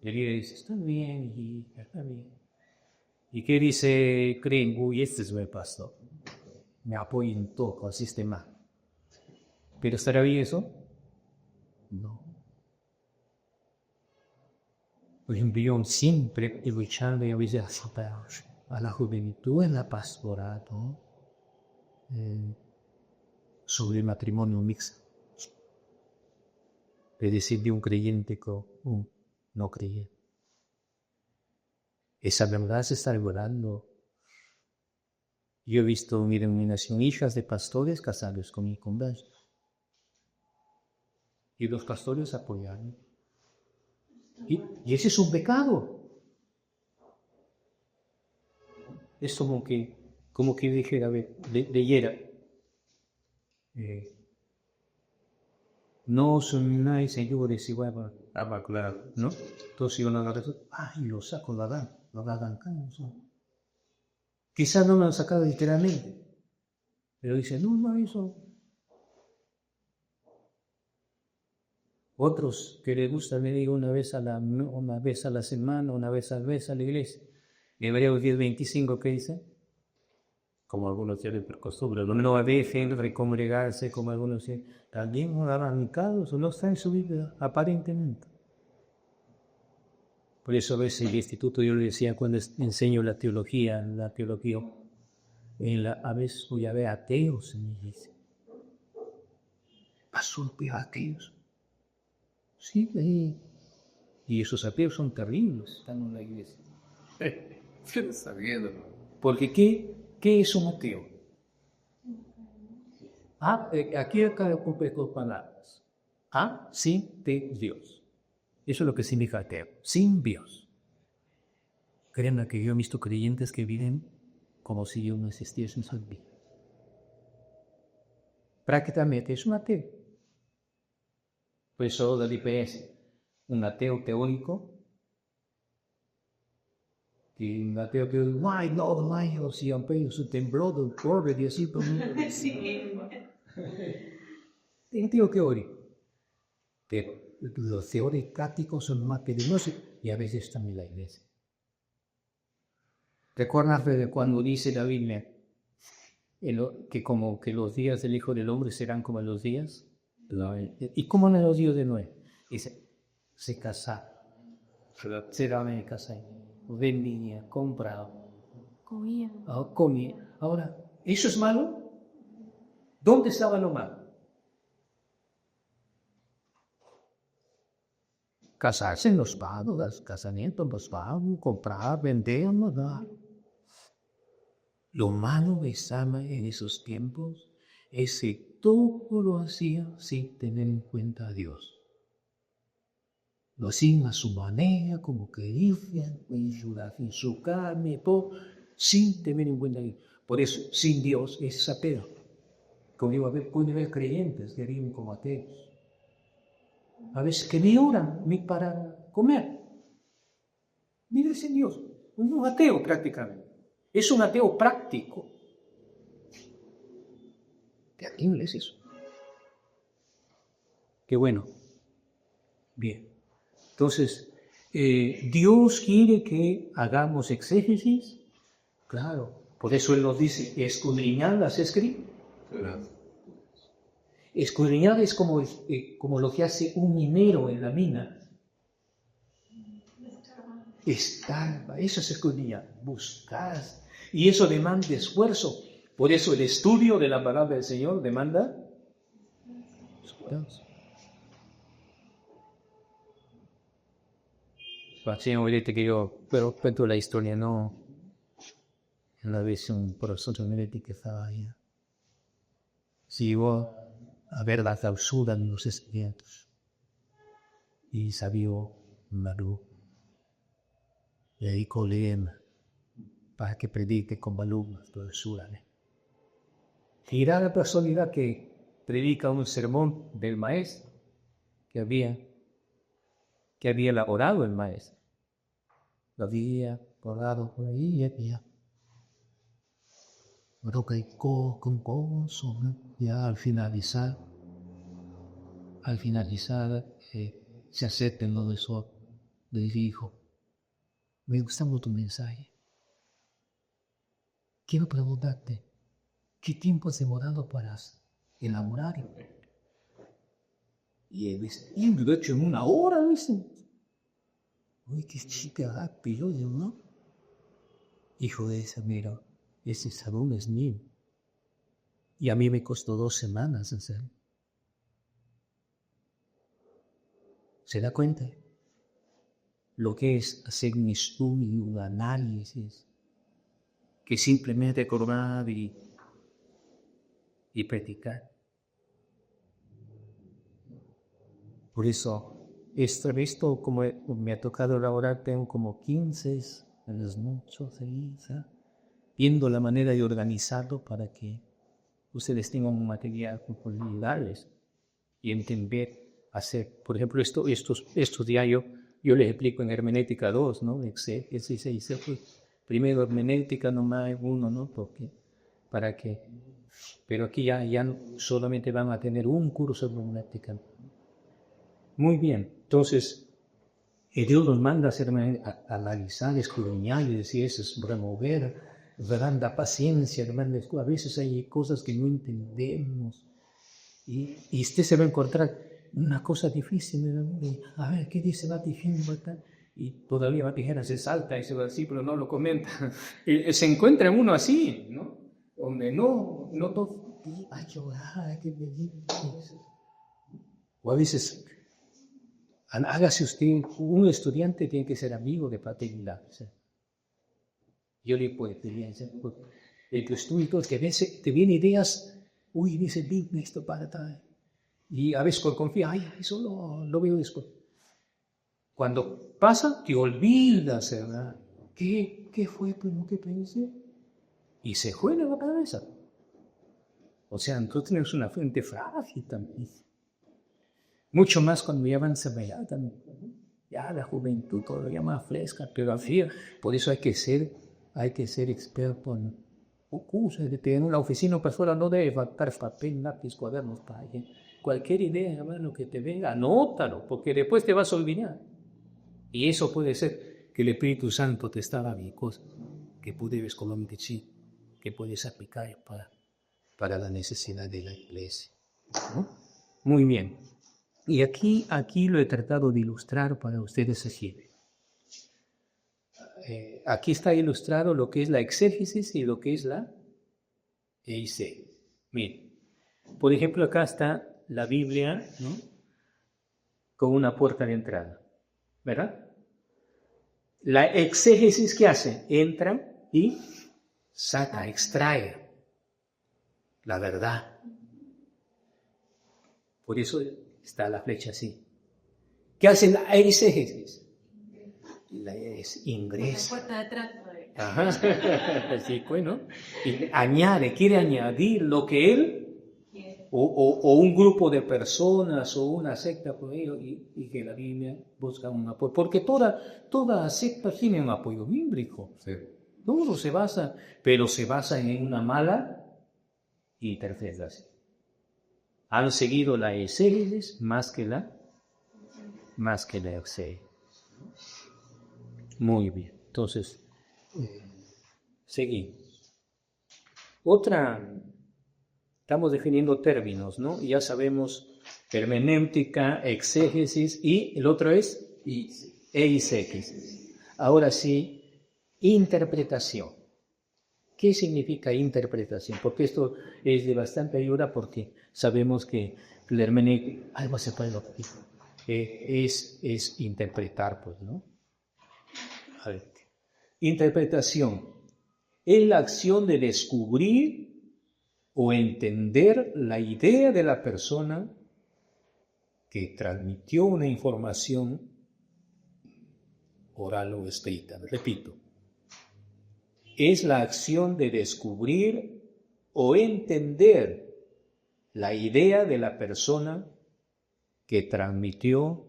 y él dice, está bien, hijita, está bien. ¿Y qué dice? Creen, uy, este es mi pastor. Me apoya en todo con el sistema. ¿Pero estará bien eso? No. Por ejemplo, yo siempre luchando y a veces a la juventud en la pastoral, ¿no? Sobre el matrimonio mixto. Es decir, de un creyente con un no creyente. Esa verdad se está revelando. Yo he visto en mi denominación hijas de pastores casados con inconversos. Y los pastores apoyaron. Y ese es un pecado. Es como que dijera, a ver, leyera. No os unáis, señores, igual a claro, ¿no? Entonces yo no agarro eso, y lo saco, lo hagan caso. Quizás no me lo han sacado literalmente, Pero dice, no, eso. Otros que les gusta venir una vez a la semana, una vez al mes a la iglesia. Hebreos 10:25, ¿qué dice? Como algunos tienen por costumbre, no dejen recongregarse como algunos tienen. También arrancados o no está en su vida, aparentemente. Por eso a veces el instituto, yo le decía cuando enseño la teología, a veces voy a ver ateos, me dice. Pastor, ateos. Sí, y esos ateos son terribles, están en la iglesia. Sabiendo. Porque ¿qué es un ateo? Aquí acá ocupé dos palabras. Sin Dios. Eso es lo que significa ateo. Sin Dios. Créanme que yo he visto creyentes que viven como si Dios no existiese en su vida. Prácticamente es un ateo. Por eso la diferencia. Un ateo teórico y un ateo que no, si han pedido su temblor del pobre y así, pues un ateo teórico. Pero los teóricos prácticos son más peligrosos y a veces están en la iglesia. ¿Recuerdas de cuando dice la Biblia que como que los días del Hijo del Hombre serán como los días? ¿Y cómo eran los días de Noé? Dice, se casaron. Será me casé. Vendía, compraba. Comía. Comía. Ahora, ¿eso es malo? ¿Dónde estaba lo malo? Casarse en los pagos, casamientos, los pagos, comprar, vender, no da. Lo malo que estaba en esos tiempos es que todo lo hacía sin tener en cuenta a Dios. Lo hacían a su manera, como querían, en su carne, sin tener en cuenta a Dios. Por eso, sin Dios es ateo. Como digo, puede haber creyentes que viven como ateos. A veces que ni oran ni para comer. Vive sin Dios. Un ateo prácticamente. Es un ateo práctico. ¿De a quién es eso? Qué bueno. Bien. Entonces, ¿Dios quiere que hagamos exégesis? Claro. Por eso Él nos dice, escudriñad las Escrituras. Escudriñar es como lo que hace un minero en la mina. Escarba, eso es escudriñar, buscar. Y eso demanda esfuerzo. Por eso el estudio de la palabra del Señor demanda esfuerzo. Ahorita que yo, pero cuento la historia, no. Una vez un profesor me dijo que estaba ahí. Si iba a ver la clausura de los estudiantes y sabía Maru le dijo leerme para que predique con alumnos clausura. Y era la personalidad que predica un sermón del maestro que había elaborado el maestro. Lo había elaborado por ahí y había. Pero que con gozo, ya al finalizar, se acerca uno de esos, le dijo, me gusta mucho tu mensaje. Quiero preguntarte, ¿qué tiempo has demorado para elaborarlo? Y él dice, lo he hecho en 1 hora, dice. Uy, qué chica rápido, ¿no? Hijo de esa, mira, ese salón es mío. Y a mí me costó 2 semanas hacerlo. ¿Se da cuenta? Lo que es hacer un estudio, un análisis, que simplemente recordar y practicar. Por eso, esto como me ha tocado elaborar, tengo como 15 en los muchos ahí, viendo la manera de organizarlo para que ustedes tengan un material para ayudarles y entender, hacer. Por ejemplo, estos días yo les explico en Hermenéutica 2, ¿no? Primero Hermenéutica nomás 1, ¿no? Porque para que Pero aquí ya solamente van a tener un curso de hermenéutica. Muy bien, entonces Dios nos manda a analizar, escudriñar y decir eso es remover, verán, da paciencia, hermano. A veces hay cosas que no entendemos y usted se va a encontrar una cosa difícil, a ver, ¿qué dice va diciendo? Y todavía va tijera, se salta ese versículo, no lo comenta. Y se encuentra uno así, ¿no? Donde no todo, va a llorar, o a veces, hágase usted, un estudiante tiene que ser amigo de paternidad. ¿Sí? Yo le puedo decir, el estudio que a veces te vienen ideas, uy, dice, dime esto para tal. Y a veces confía, ay, eso lo veo después. Cuando pasa, te olvidas, ¿verdad? ¿Qué fue lo que pensé? Y se juega la cabeza. O sea, entonces tenemos una fuente frágil también. Mucho más cuando ya avanza ya también. Ya la juventud todavía más fresca, pero así, por eso hay que ser experto en cursos de tener una oficina persona, no debe faltar papel, lápiz, cuadernos, páginas. Cualquier idea, hermano, que te venga, anótalo, porque después te vas a olvidar. Y eso puede ser que el Espíritu Santo te está dando cosas que puedes decir, que puedes aplicar para la necesidad de la iglesia. ¿No? Muy bien. Y aquí lo he tratado de ilustrar para ustedes así. Aquí está ilustrado lo que es la exégesis y lo que es la eisegesis. Miren, por ejemplo, acá está la Biblia, ¿no? Con una puerta de entrada, ¿verdad? La exégesis, ¿qué hace? Entra y saca, extrae la verdad. Por eso está la flecha así. ¿Qué hace la eisegesis? Ingresa. Ajá. Sí, bueno. Y quiere añadir lo que él o un grupo de personas o una secta por ello y que la Biblia busca un apoyo. Porque toda secta tiene un apoyo bíblico. Sí. Todo se basa, pero se basa en una mala interpretación. Han seguido la exégesis más que la exégesis. Muy bien. Entonces, seguimos. Estamos definiendo términos, ¿no? Ya sabemos hermenéutica, exégesis y el otro es eisegesis. Ahora sí, interpretación. ¿Qué significa interpretación? Porque esto es de bastante ayuda porque sabemos que la hermenéutica, algo se puede decir, es interpretar, pues, ¿no? A ver. Interpretación es la acción de descubrir o entender la idea de la persona que transmitió una información oral o escrita. Repito, es la acción de descubrir o entender la idea de la persona que transmitió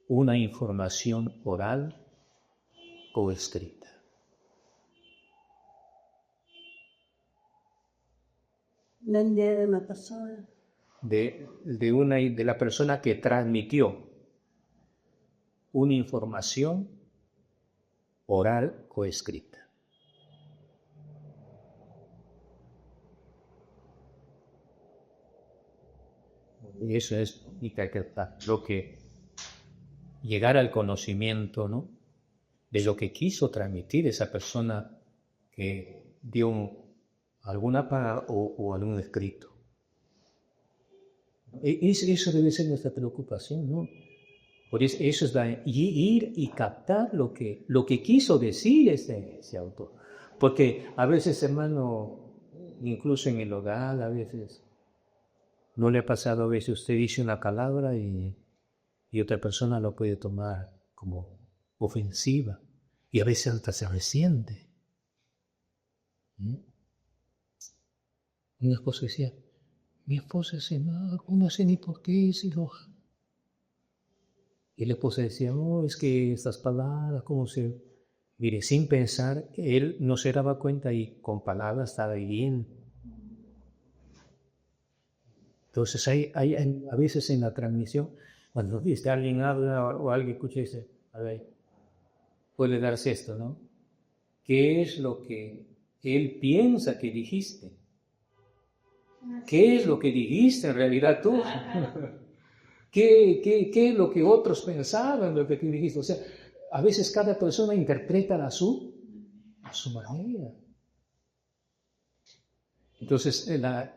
una información oral o escrita. La idea de la persona. De la persona que transmitió una información oral o escrita. Y eso es lo que llegar al conocimiento, ¿no? De lo que quiso transmitir esa persona que dio alguna palabra o algún escrito. Eso debe ser nuestra preocupación, ¿no? Por eso es ir y captar lo que quiso decir ese autor. Porque a veces, hermano, incluso en el hogar, a veces, ¿no le ha pasado a veces usted dice una palabra y otra persona lo puede tomar como ofensiva? Y a veces hasta se resiente. Una esposa decía, mi esposa se enoja, no sé ni por qué se enoja. Y la esposa decía, es que estas palabras, ¿cómo se...? Mire, sin pensar, él no se daba cuenta y con palabras estaba bien. Entonces a veces en la transmisión, cuando alguien habla o alguien escucha y dice, a ver, puede darse esto, ¿no? ¿Qué es lo que él piensa que dijiste? ¿Qué es lo que dijiste en realidad tú? ¿Qué es lo que otros pensaban de lo que tú dijiste? O sea, a veces cada persona interpreta a su manera. Entonces,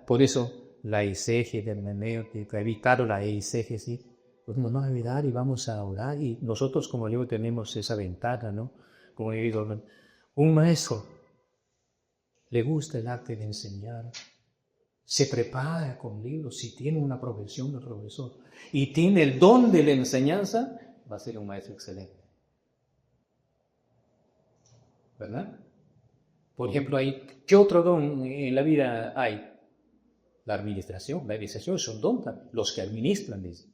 por eso la exégesis del hermenéutica, evitar la exégesis, pues nos vamos a evitar y vamos a orar. Y nosotros, como digo, tenemos esa ventaja, ¿no? Como digo, un maestro le gusta el arte de enseñar, se prepara con libros, si tiene una profesión de profesor y tiene el don de la enseñanza, va a ser un maestro excelente. ¿Verdad? Por ejemplo, ¿qué otro don en la vida hay? La administración. La administración es un don, los que administran, dicen.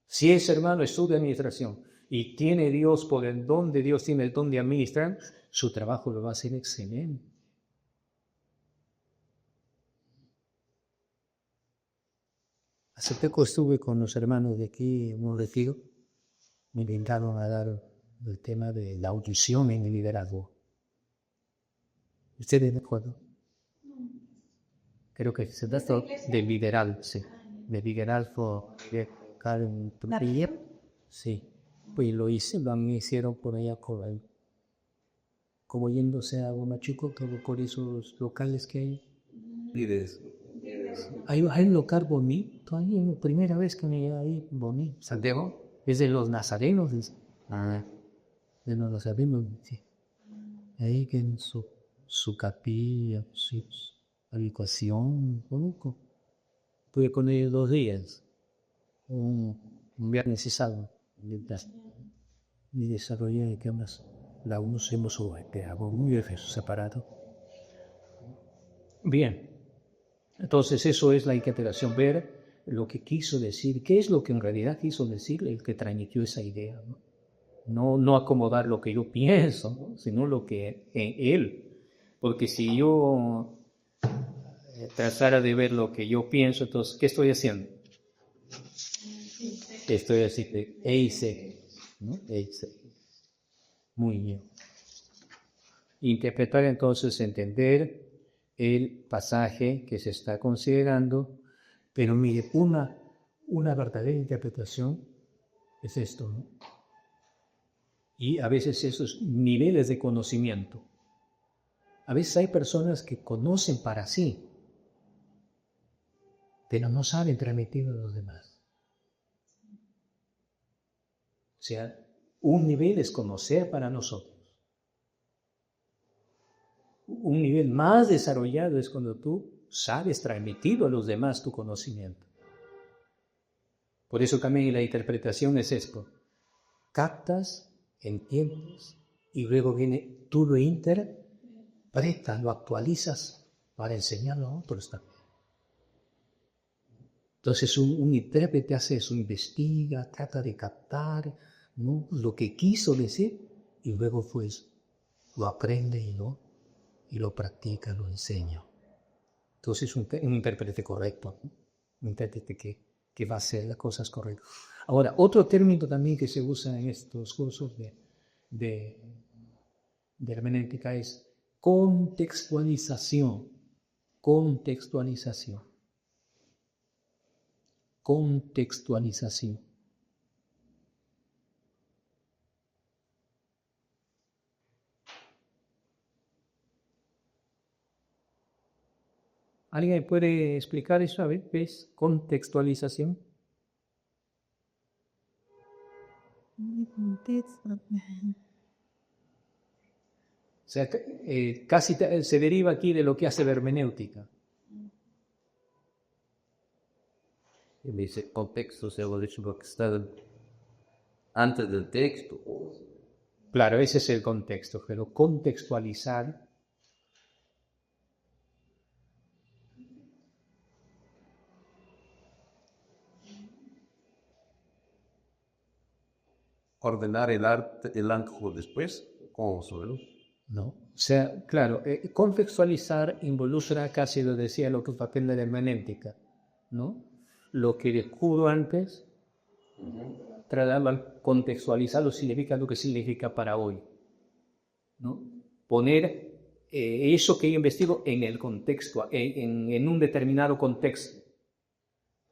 Si ese hermano estudia administración y tiene Dios, por el don de Dios, tiene el don de administrar, su trabajo lo va a hacer excelente. Hace poco estuve con los hermanos de aquí en un retiro. Me invitaron a dar el tema de la audición en el liderazgo. ¿Ustedes me acuerdan? Creo que se trata de liderazgo, sí. De liderazgo sí. Pues lo hicieron por allá como yéndose a Huamachuco, por esos locales que hay. Líderes. Hay un local bonito ahí, la primera vez que me llegué ahí, bonito. ¿Santiago? Es de los nazarenos. De los nazarenos, sí. Ahí que en su capilla, su habitación, conozco. Estuve con ellos 2 días, un viernes y sábado. Y desarrollé, ¿qué más? La unos hemos hago muy separado. Bien, entonces eso es la interpretación, ver lo que quiso decir, qué es lo que en realidad quiso decir el que transmitió esa idea, no acomodar lo que yo pienso, ¿no? Sino lo que él. Porque si yo tratara de ver lo que yo pienso, entonces, ¿qué estoy haciendo? Estoy haciendo ¿no? Muy bien. Interpretar entonces, entender el pasaje que se está considerando, pero mire, una verdadera interpretación es esto, ¿no? Y a veces esos niveles de conocimiento. A veces hay personas que conocen para sí, pero no saben transmitirlo a los demás. O sea, un nivel es conocer para nosotros. Un nivel más desarrollado es cuando tú sabes transmitir a los demás tu conocimiento. Por eso también la interpretación es esto. Captas, entiendes, y luego viene, tú lo interpretas, lo actualizas para enseñarlo a otros también. Entonces un intérprete hace eso, investiga, trata de captar, ¿no?, lo que quiso decir y luego pues lo aprende y lo practica, lo enseña. Entonces un intérprete correcto, ¿no? Un intérprete que va a hacer las cosas correctas. Ahora, otro término también que se usa en estos cursos de hermenéutica es contextualización. Contextualización. Contextualización. ¿Alguien puede explicar eso? A ver, ¿qué es contextualización? O sea, casi se deriva aquí de lo que hace la hermenéutica. Y me dice contexto, o sea, lo que está antes del texto. Claro, ese es el contexto, pero contextualizar Ordenar el ángulo después, ¿cómo saberlo? ¿no? O sea, claro, contextualizar involucra, casi lo decía, lo que es el papel de la hermenéutica. ¿no? Lo que descubro antes, contextualizarlo significa lo que significa para hoy, ¿no? Poner eso que yo investigo en el contexto, en un determinado contexto.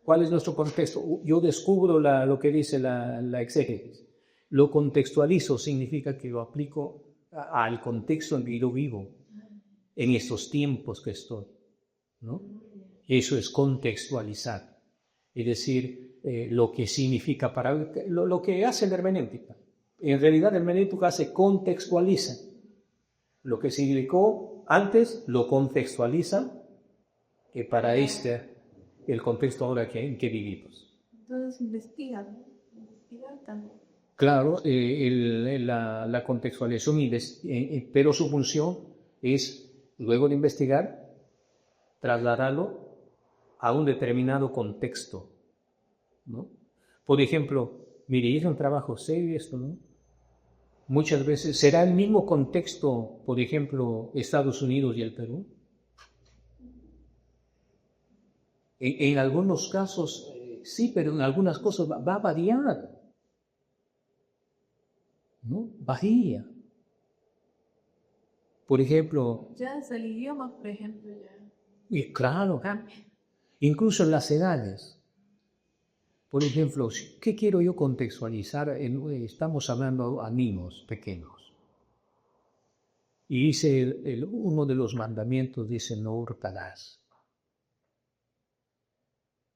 ¿Cuál es nuestro contexto? Yo descubro lo que dice la exégesis. Lo contextualizo significa que lo aplico al contexto en que yo vivo, en estos tiempos que estoy, ¿no? Eso es contextualizar, es decir, lo que significa para lo que hace la hermenéutica. En realidad la hermenéutica contextualiza. Lo que significó antes lo contextualiza para el contexto ahora en que vivimos. Entonces investigar también. Claro, la contextualización, pero su función es, luego de investigar, trasladarlo a un determinado contexto, ¿no? Por ejemplo, mire, es un trabajo serio esto, ¿no? Muchas veces será el mismo contexto, por ejemplo, Estados Unidos y el Perú. En algunos casos sí, pero en algunas cosas va a variar, ¿no? Varía. Por ejemplo... Ya es el idioma, por ejemplo, ya. Y claro, Cambia. incluso en las edades. Por ejemplo, ¿qué quiero yo contextualizar? Estamos hablando a niños pequeños. Y dice, uno de los mandamientos dice, no hurtarás.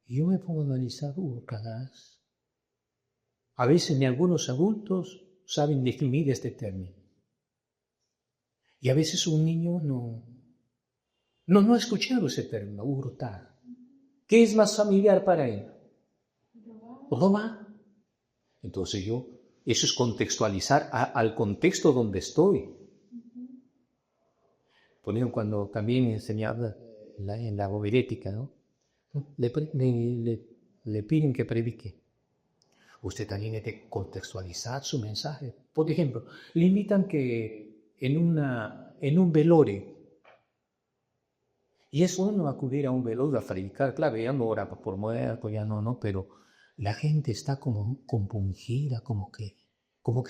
Y yo me pongo a analizar, hurtarás. A veces ni algunos adultos saben definir este término. Y a veces un niño no ha escuchado ese término, hurtar. ¿Qué es más familiar para él? Robar. Entonces eso es contextualizar al contexto donde estoy. Por ejemplo, cuando también enseñaba en la homilética, ¿no? Le piden que predique. Usted también tiene que contextualizar su mensaje. Por ejemplo, le invitan que en un velorio, y es bueno acudir a un velorio a predicar, claro, ya no ora por muerto, ya no, pero la gente está como compungida, como que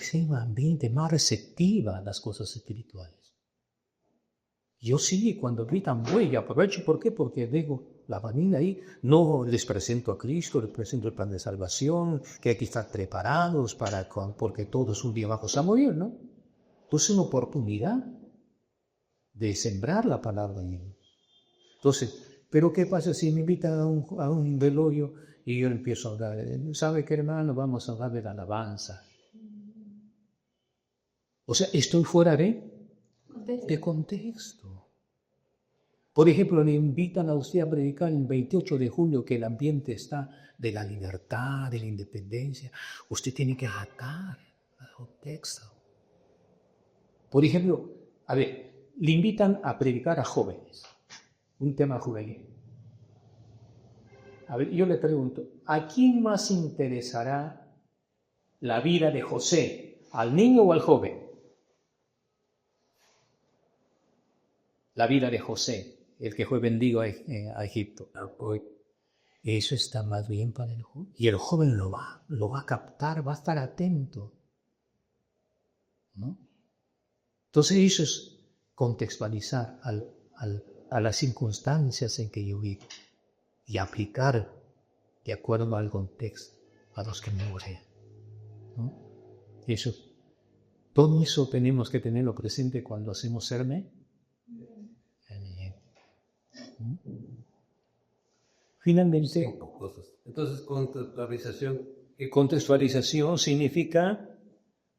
sea un ambiente más receptiva a las cosas espirituales. Yo sí, cuando gritan, voy, aprovecho, ¿por qué? Porque digo, la familia ahí, no les presento a Cristo, les presento el plan de salvación, que hay que estar preparados porque todos un día vamos a morir, ¿no? Entonces es una oportunidad de sembrar la palabra en ellos. Entonces, ¿pero qué pasa si me invitan a un velorio y yo empiezo a hablar? ¿Sabe qué, hermano? Vamos a hablar de la alabanza. O sea, estoy fuera de contexto. Por ejemplo, le invitan a usted a predicar el 28 de julio que el ambiente está de la libertad, de la independencia. Usted tiene que adaptar al contexto. Por ejemplo, le invitan a predicar a jóvenes, un tema juvenil. Yo le pregunto, ¿a quién más interesará la vida de José? ¿Al niño o al joven? La vida de José, el que fue vendido a Egipto. Eso está más bien para el joven. Y el joven lo va a captar, va a estar atento, ¿no? Entonces eso es contextualizar a las circunstancias en que yo vivo y aplicar de acuerdo al contexto a los que me rodean, ¿no? Todo eso tenemos que tenerlo presente cuando hacemos sermón. Finalmente, Entonces, contextualización significa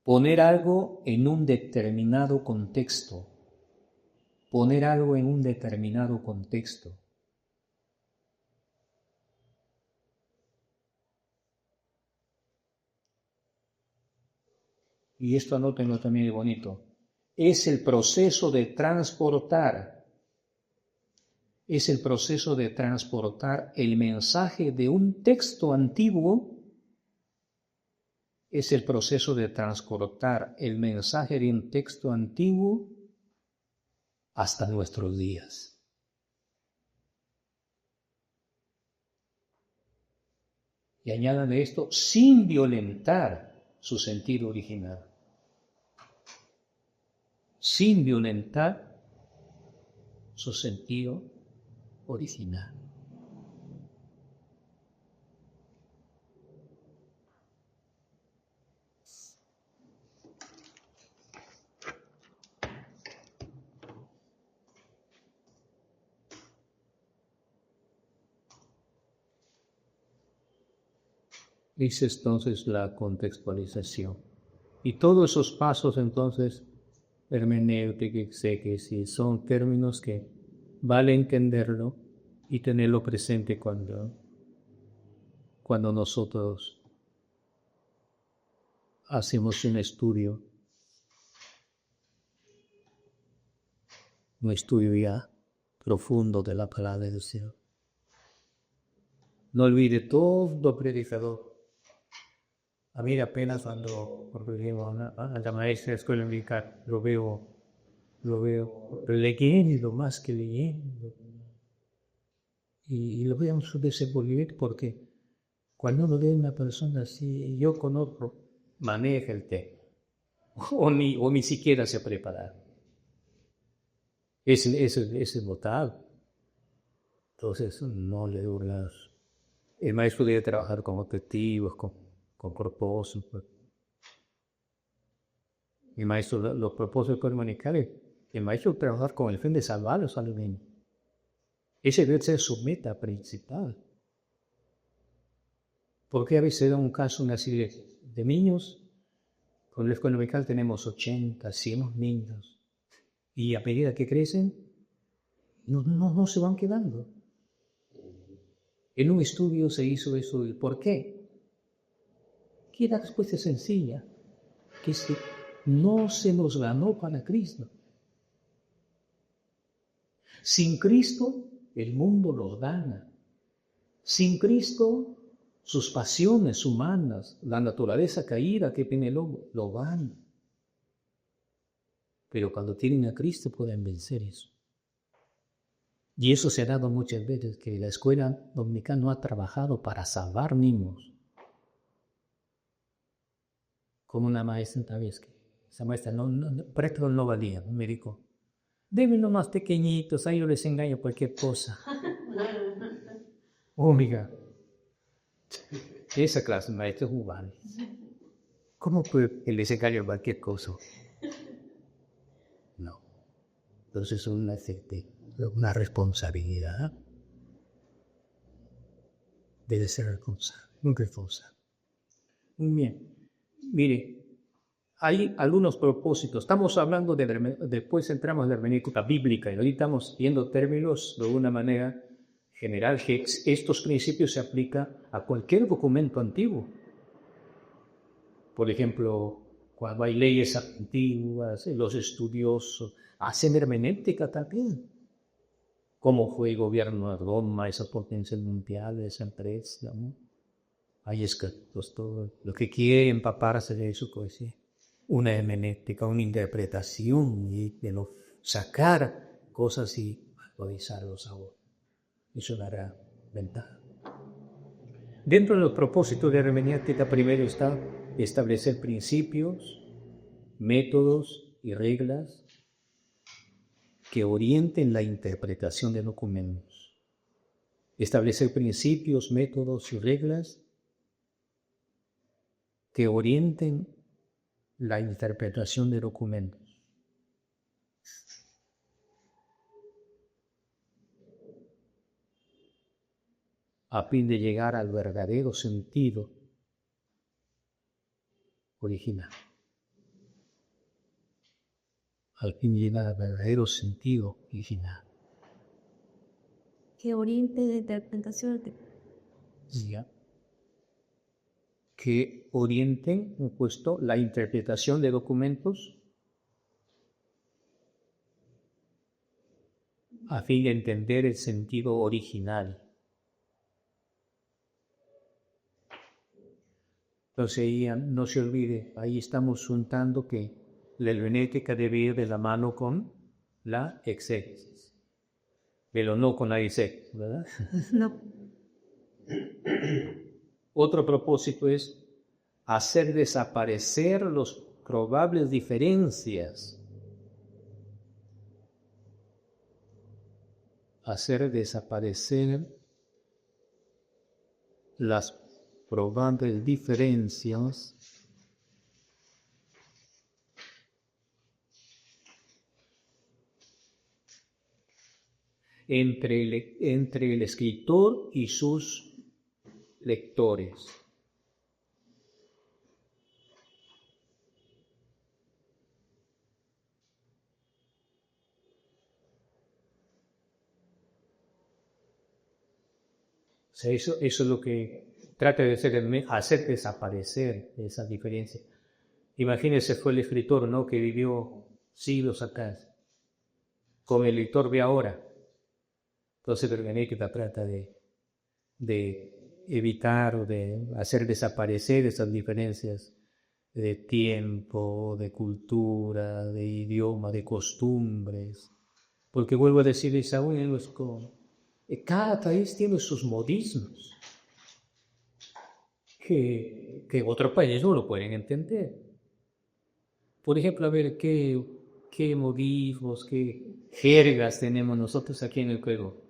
poner algo en un determinado contexto. Poner algo en un determinado contexto. Y esto anótenlo también es bonito. Es el proceso de transportar. Es el proceso de transportar el mensaje de un texto antiguo. Es el proceso de transportar el mensaje de un texto antiguo hasta nuestros días. Y añadan esto sin violentar su sentido original. Sin violentar su sentido original. Es entonces la contextualización. Y todos esos pasos entonces, hermenéutica, exégesis, son términos que vale entenderlo y tenerlo presente cuando nosotros hacemos un estudio ya profundo de la palabra del Señor. No olvide todo predicador. A mí apenas cuando volvimos a la maestra de escuela militar, lo veo leyendo más que leyendo. Y lo vemos desenvolver porque cuando uno ve a una persona así, yo conozco, maneja el tema, o ni siquiera se prepara. Es notable. Entonces, no le duras. El maestro debe trabajar con objetivos, con propósitos. El maestro, los propósitos comunicales, el maestro trabajar con el fin de salvarlos a los niños. Ese debe ser su meta principal. Porque a veces da un caso así de niños, con el escuela dominical tenemos 80, 100 niños. Y a medida que crecen, no se van quedando. En un estudio se hizo eso. ¿Por qué? Que la respuesta es sencilla, que es que no se nos ganó para Cristo. Sin Cristo, el mundo lo gana. Sin Cristo, sus pasiones humanas, la naturaleza caída que tiene el hombre, lo gana. Pero cuando tienen a Cristo pueden vencer eso. Y eso se ha dado muchas veces, que la escuela dominical no ha trabajado para salvar niños. Como una maestra tal vez, que esa maestra presto no valía, me dijo, démenlo más pequeñitos, ahí yo les engaño cualquier cosa. Oiga, esa clase de maestros humanos, ¿cómo puede que les engaño cualquier cosa? No. Entonces es una responsabilidad. Debe ser responsable, muy responsable. Muy bien. Mire, hay algunos propósitos. Estamos hablando después entramos en la hermenéutica bíblica y ahorita estamos viendo términos de una manera general que estos principios se aplican a cualquier documento antiguo. Por ejemplo, cuando hay leyes antiguas, los estudiosos hacen hermenéutica también. Cómo fue el gobierno de Roma, esa potencia mundial, esa empresa, ¿no? Hay escritos, todo lo que quiere empaparse de eso, pues sí. Una hermenéutica, una interpretación y de no sacar cosas y actualizarlos ahora. Eso dará ventaja. Dentro de los propósitos de la hermenéutica, primero está establecer principios, métodos y reglas que orienten la interpretación de documentos. Establecer principios, métodos y reglas que orienten la interpretación de documentos. A fin de llegar al verdadero sentido original. Al fin de llegar al verdadero sentido original. Que oriente la interpretación. ¿Ya? Que orienten, puesto, la interpretación de documentos a fin de entender el sentido original. Entonces, no se olvide, ahí estamos juntando que la hermenéutica debe ir de la mano con la exégesis, pero no con la exégesis, ¿verdad? No. Otro propósito es hacer desaparecer las probables diferencias. Hacer desaparecer las probables diferencias entre el escritor y sus lectores. O sea, eso es lo que trata de hacer desaparecer esa diferencia. Imagínense, fue el escritor, ¿no?, que vivió siglos atrás, como el lector ve ahora. Entonces, el hermenéutica trata de evitar o de hacer desaparecer esas diferencias de tiempo, de cultura, de idioma, de costumbres. Porque vuelvo a decir, Isaúl, cada país tiene sus modismos que otros países no lo pueden entender. Por ejemplo, a ver, ¿qué modismos, qué jergas tenemos nosotros aquí en el Ecuador?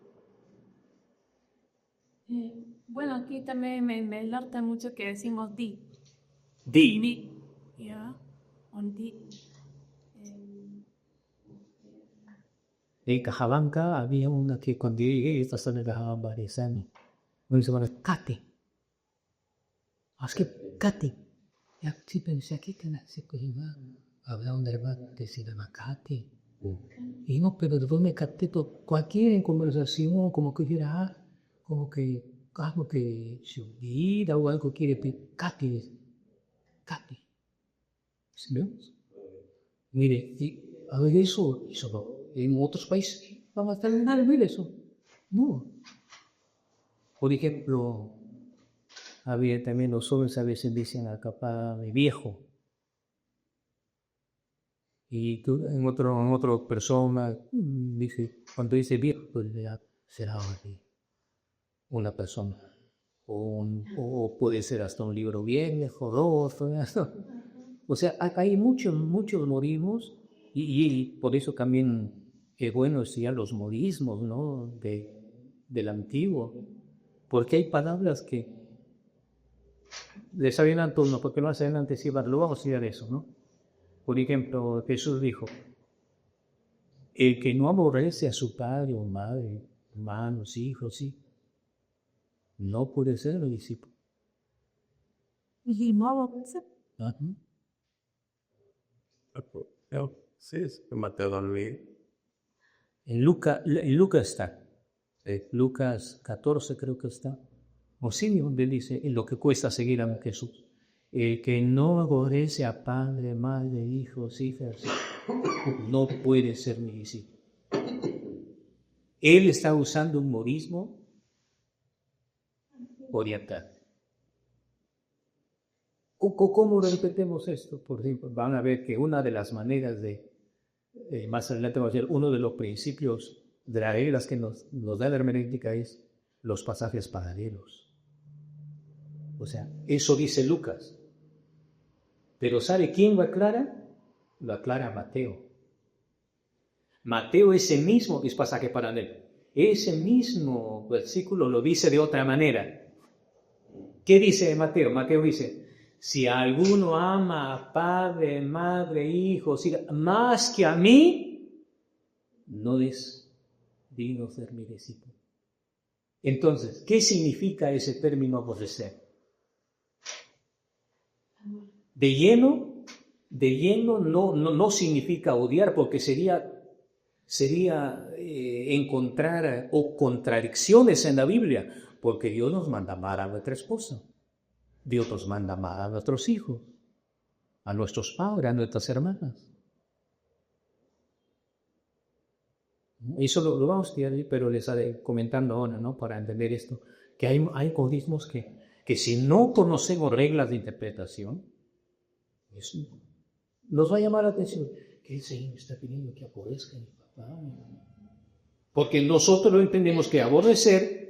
Bueno, aquí también me alerta mucho que decimos di. Di. ¿Ya? Un di. En Cajabanca había una que cuando llegué, esta zona viajaban varios años. Una se llama Cate. Es que Cate. Ya sí pensé aquí que nace que iba a hablar un hermano que se llama Cate. Y no, pero después me capté todo. Cualquier conversación, como que hubiera como que algo que se olvida o algo quiere pedir. Cate. Cate. ¿Sí vemos? Mire, y a ver, eso no. En otros países vamos a terminar de ver eso. No. Por ejemplo, había también los jóvenes a veces dicen acá de viejo. Y en otra persona dice, cuando dice viejo, pues ya será una persona. O puede ser hasta un libro viejo, dos. O sea, hay muchos modismos y por eso también es bueno estudiar los modismos, ¿no?, del antiguo. Porque hay palabras que les adelanto uno, porque más adelante sí lo vamos a estudiar eso, ¿no? Por ejemplo, Jesús dijo, el que no aborrece a su padre o madre, hermanos, hijos, sí, no puede ser el discípulo. ¿Y no aborrece? Sí, es Mateo también. En Lucas está. Lucas 14 creo que está. O sí, donde dice lo que cuesta seguir a Jesús. El que no aborrece a padre, madre, hijos, hijas, no puede ser mi discípulo. Él está usando un modismo oriental. ¿Cómo repetemos esto? Por ejemplo, van a ver que una de las maneras más adelante va a ser uno de los principios de las reglas que nos da la hermenéutica es los pasajes paralelos. O sea, eso dice Lucas. Pero ¿sabe quién lo aclara? Lo aclara Mateo. Mateo ese mismo es pasaje paralelo. Ese mismo versículo lo dice de otra manera. ¿Qué dice Mateo? Mateo dice, si alguno ama a padre, madre, hijos, más que a mí, no es digno de ser mi discípulo. Entonces, ¿qué significa ese término aborrecer? De lleno no significa odiar, porque sería encontrar contradicciones en la Biblia, porque Dios nos manda amar a nuestra esposa, Dios nos manda amar a nuestros hijos, a nuestros padres, a nuestras hermanas. Eso lo vamos a estudiar, pero les estaré comentando ahora, ¿no?, para entender esto, que hay modismos que si no conocemos reglas de interpretación, nos va a llamar la atención. ¿Qué el Señor está pidiendo que aborrezca a mi papá? Porque nosotros lo entendemos que aborrecer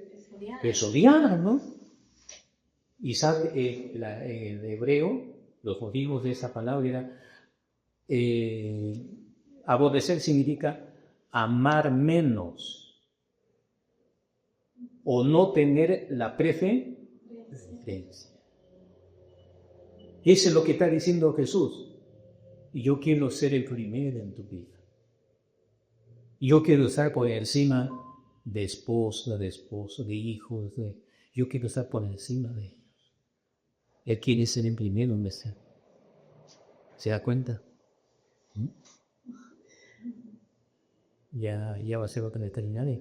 es odiar, ¿no? Y sabe, en el hebreo, los motivos de esa palabra era aborrecer significa amar menos o no tener la preferencia. Eso es lo que está diciendo Jesús. Yo quiero ser el primero en tu vida. Yo quiero estar por encima de esposa, de esposo, de hijos. Yo quiero estar por encima de ellos. Él quiere ser el primero en ser. ¿Se da cuenta? Ya va a ser otra veterinaria.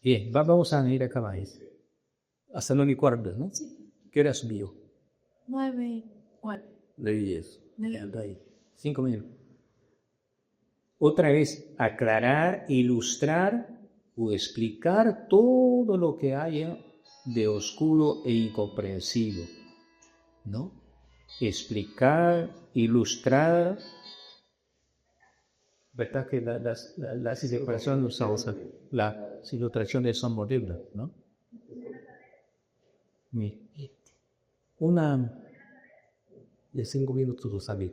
Bien, vamos a ir a acabar. Hasta 9:15, ¿no? ¿Qué hora subió? 9:04. De 10. 5 minutos. Otra vez, aclarar, ilustrar o explicar todo lo que haya de oscuro e incomprensible, ¿no? Explicar, ilustrar. ¿Verdad que las ilustraciones las ilustraciones son modernas, ¿no? Una de 5 minutos, ¿sabes?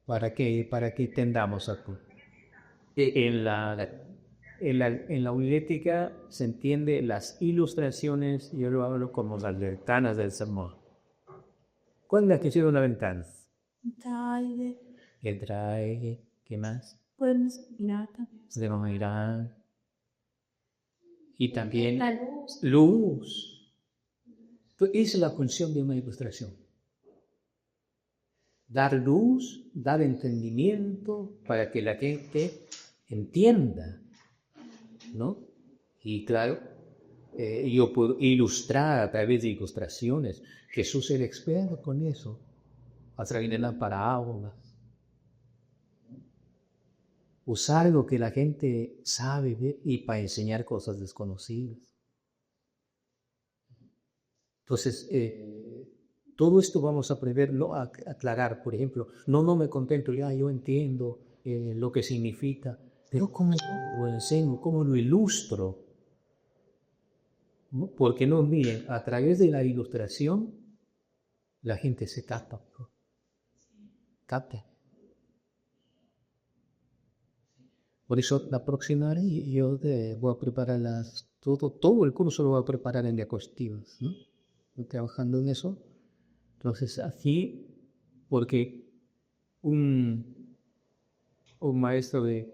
Para que entendamos algo. En la homilética se entiende las ilustraciones, yo lo hablo como las ventanas del sermón. ¿Cuál es la que hicieron una ventana? El traje, ¿qué más? Podemos mirar también. Podemos mirar. Y también La luz. luz. Entonces, esa es la función de una ilustración. Dar luz, dar entendimiento para que la gente entienda, ¿no? Y claro, yo puedo ilustrar a través de ilustraciones. Jesús es el experto con eso, a través de las parábolas. Usar lo que la gente sabe ver y para enseñar cosas desconocidas. Entonces, todo esto vamos a preverlo, a aclarar. Por ejemplo, no me contento, yo entiendo lo que significa, pero ¿cómo lo enseño? ¿Cómo lo ilustro? ¿No? Porque no, miren, a través de la ilustración, la gente se capta. Capta. Por eso la próxima yo voy a preparar todo el curso lo voy a preparar en diapositivas, ¿no? Estoy trabajando en eso. Entonces, así, porque un maestro de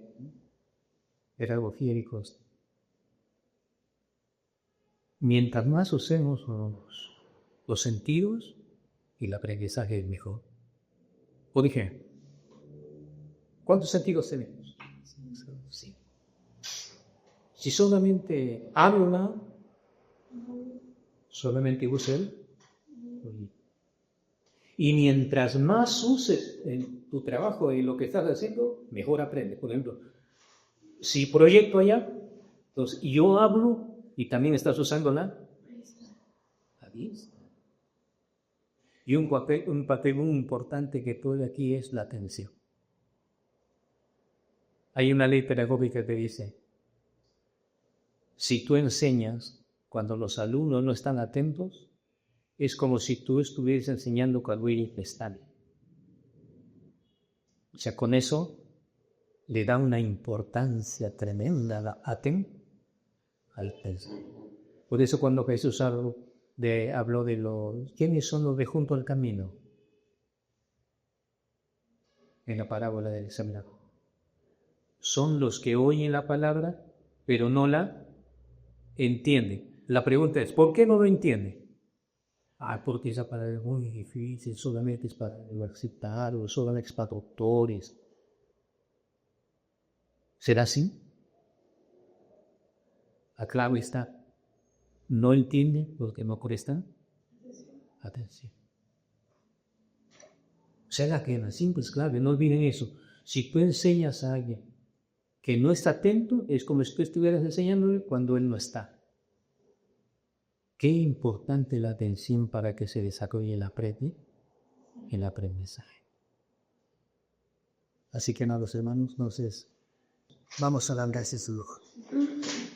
pedagogía dijo, mientras más usemos los sentidos, el aprendizaje es mejor. O dije, ¿cuántos sentidos tenemos? Sí. Si solamente habla, solamente usa él. Y mientras más uses en tu trabajo y lo que estás haciendo, mejor aprendes. Por ejemplo, si proyecto allá, entonces yo hablo y también estás usando la vista. Y un papel muy importante que todo aquí es la atención. Hay una ley pedagógica que dice, si tú enseñas cuando los alumnos no están atentos, es como si tú estuvieras enseñando cuando ellos están. O sea, con eso le da una importancia tremenda al pensar. Por eso cuando Jesús habló de ¿quiénes son los de junto al camino? En la parábola del examinador. Son los que oyen la palabra, pero no la entienden. La pregunta es, ¿por qué no lo entienden? Porque esa palabra es muy difícil, solamente es para universitarios, solamente es para doctores. ¿Será así? La clave está, no entienden porque no prestan atención. O sea, que la simple es clave, no olviden eso. Si tú enseñas a alguien que no está atento, es como si tú estuvieras enseñándole cuando él no está. Qué importante la atención para que se desarrolle el aprendizaje. Así que nada, hermanos, entonces vamos a dar gracias a Dios.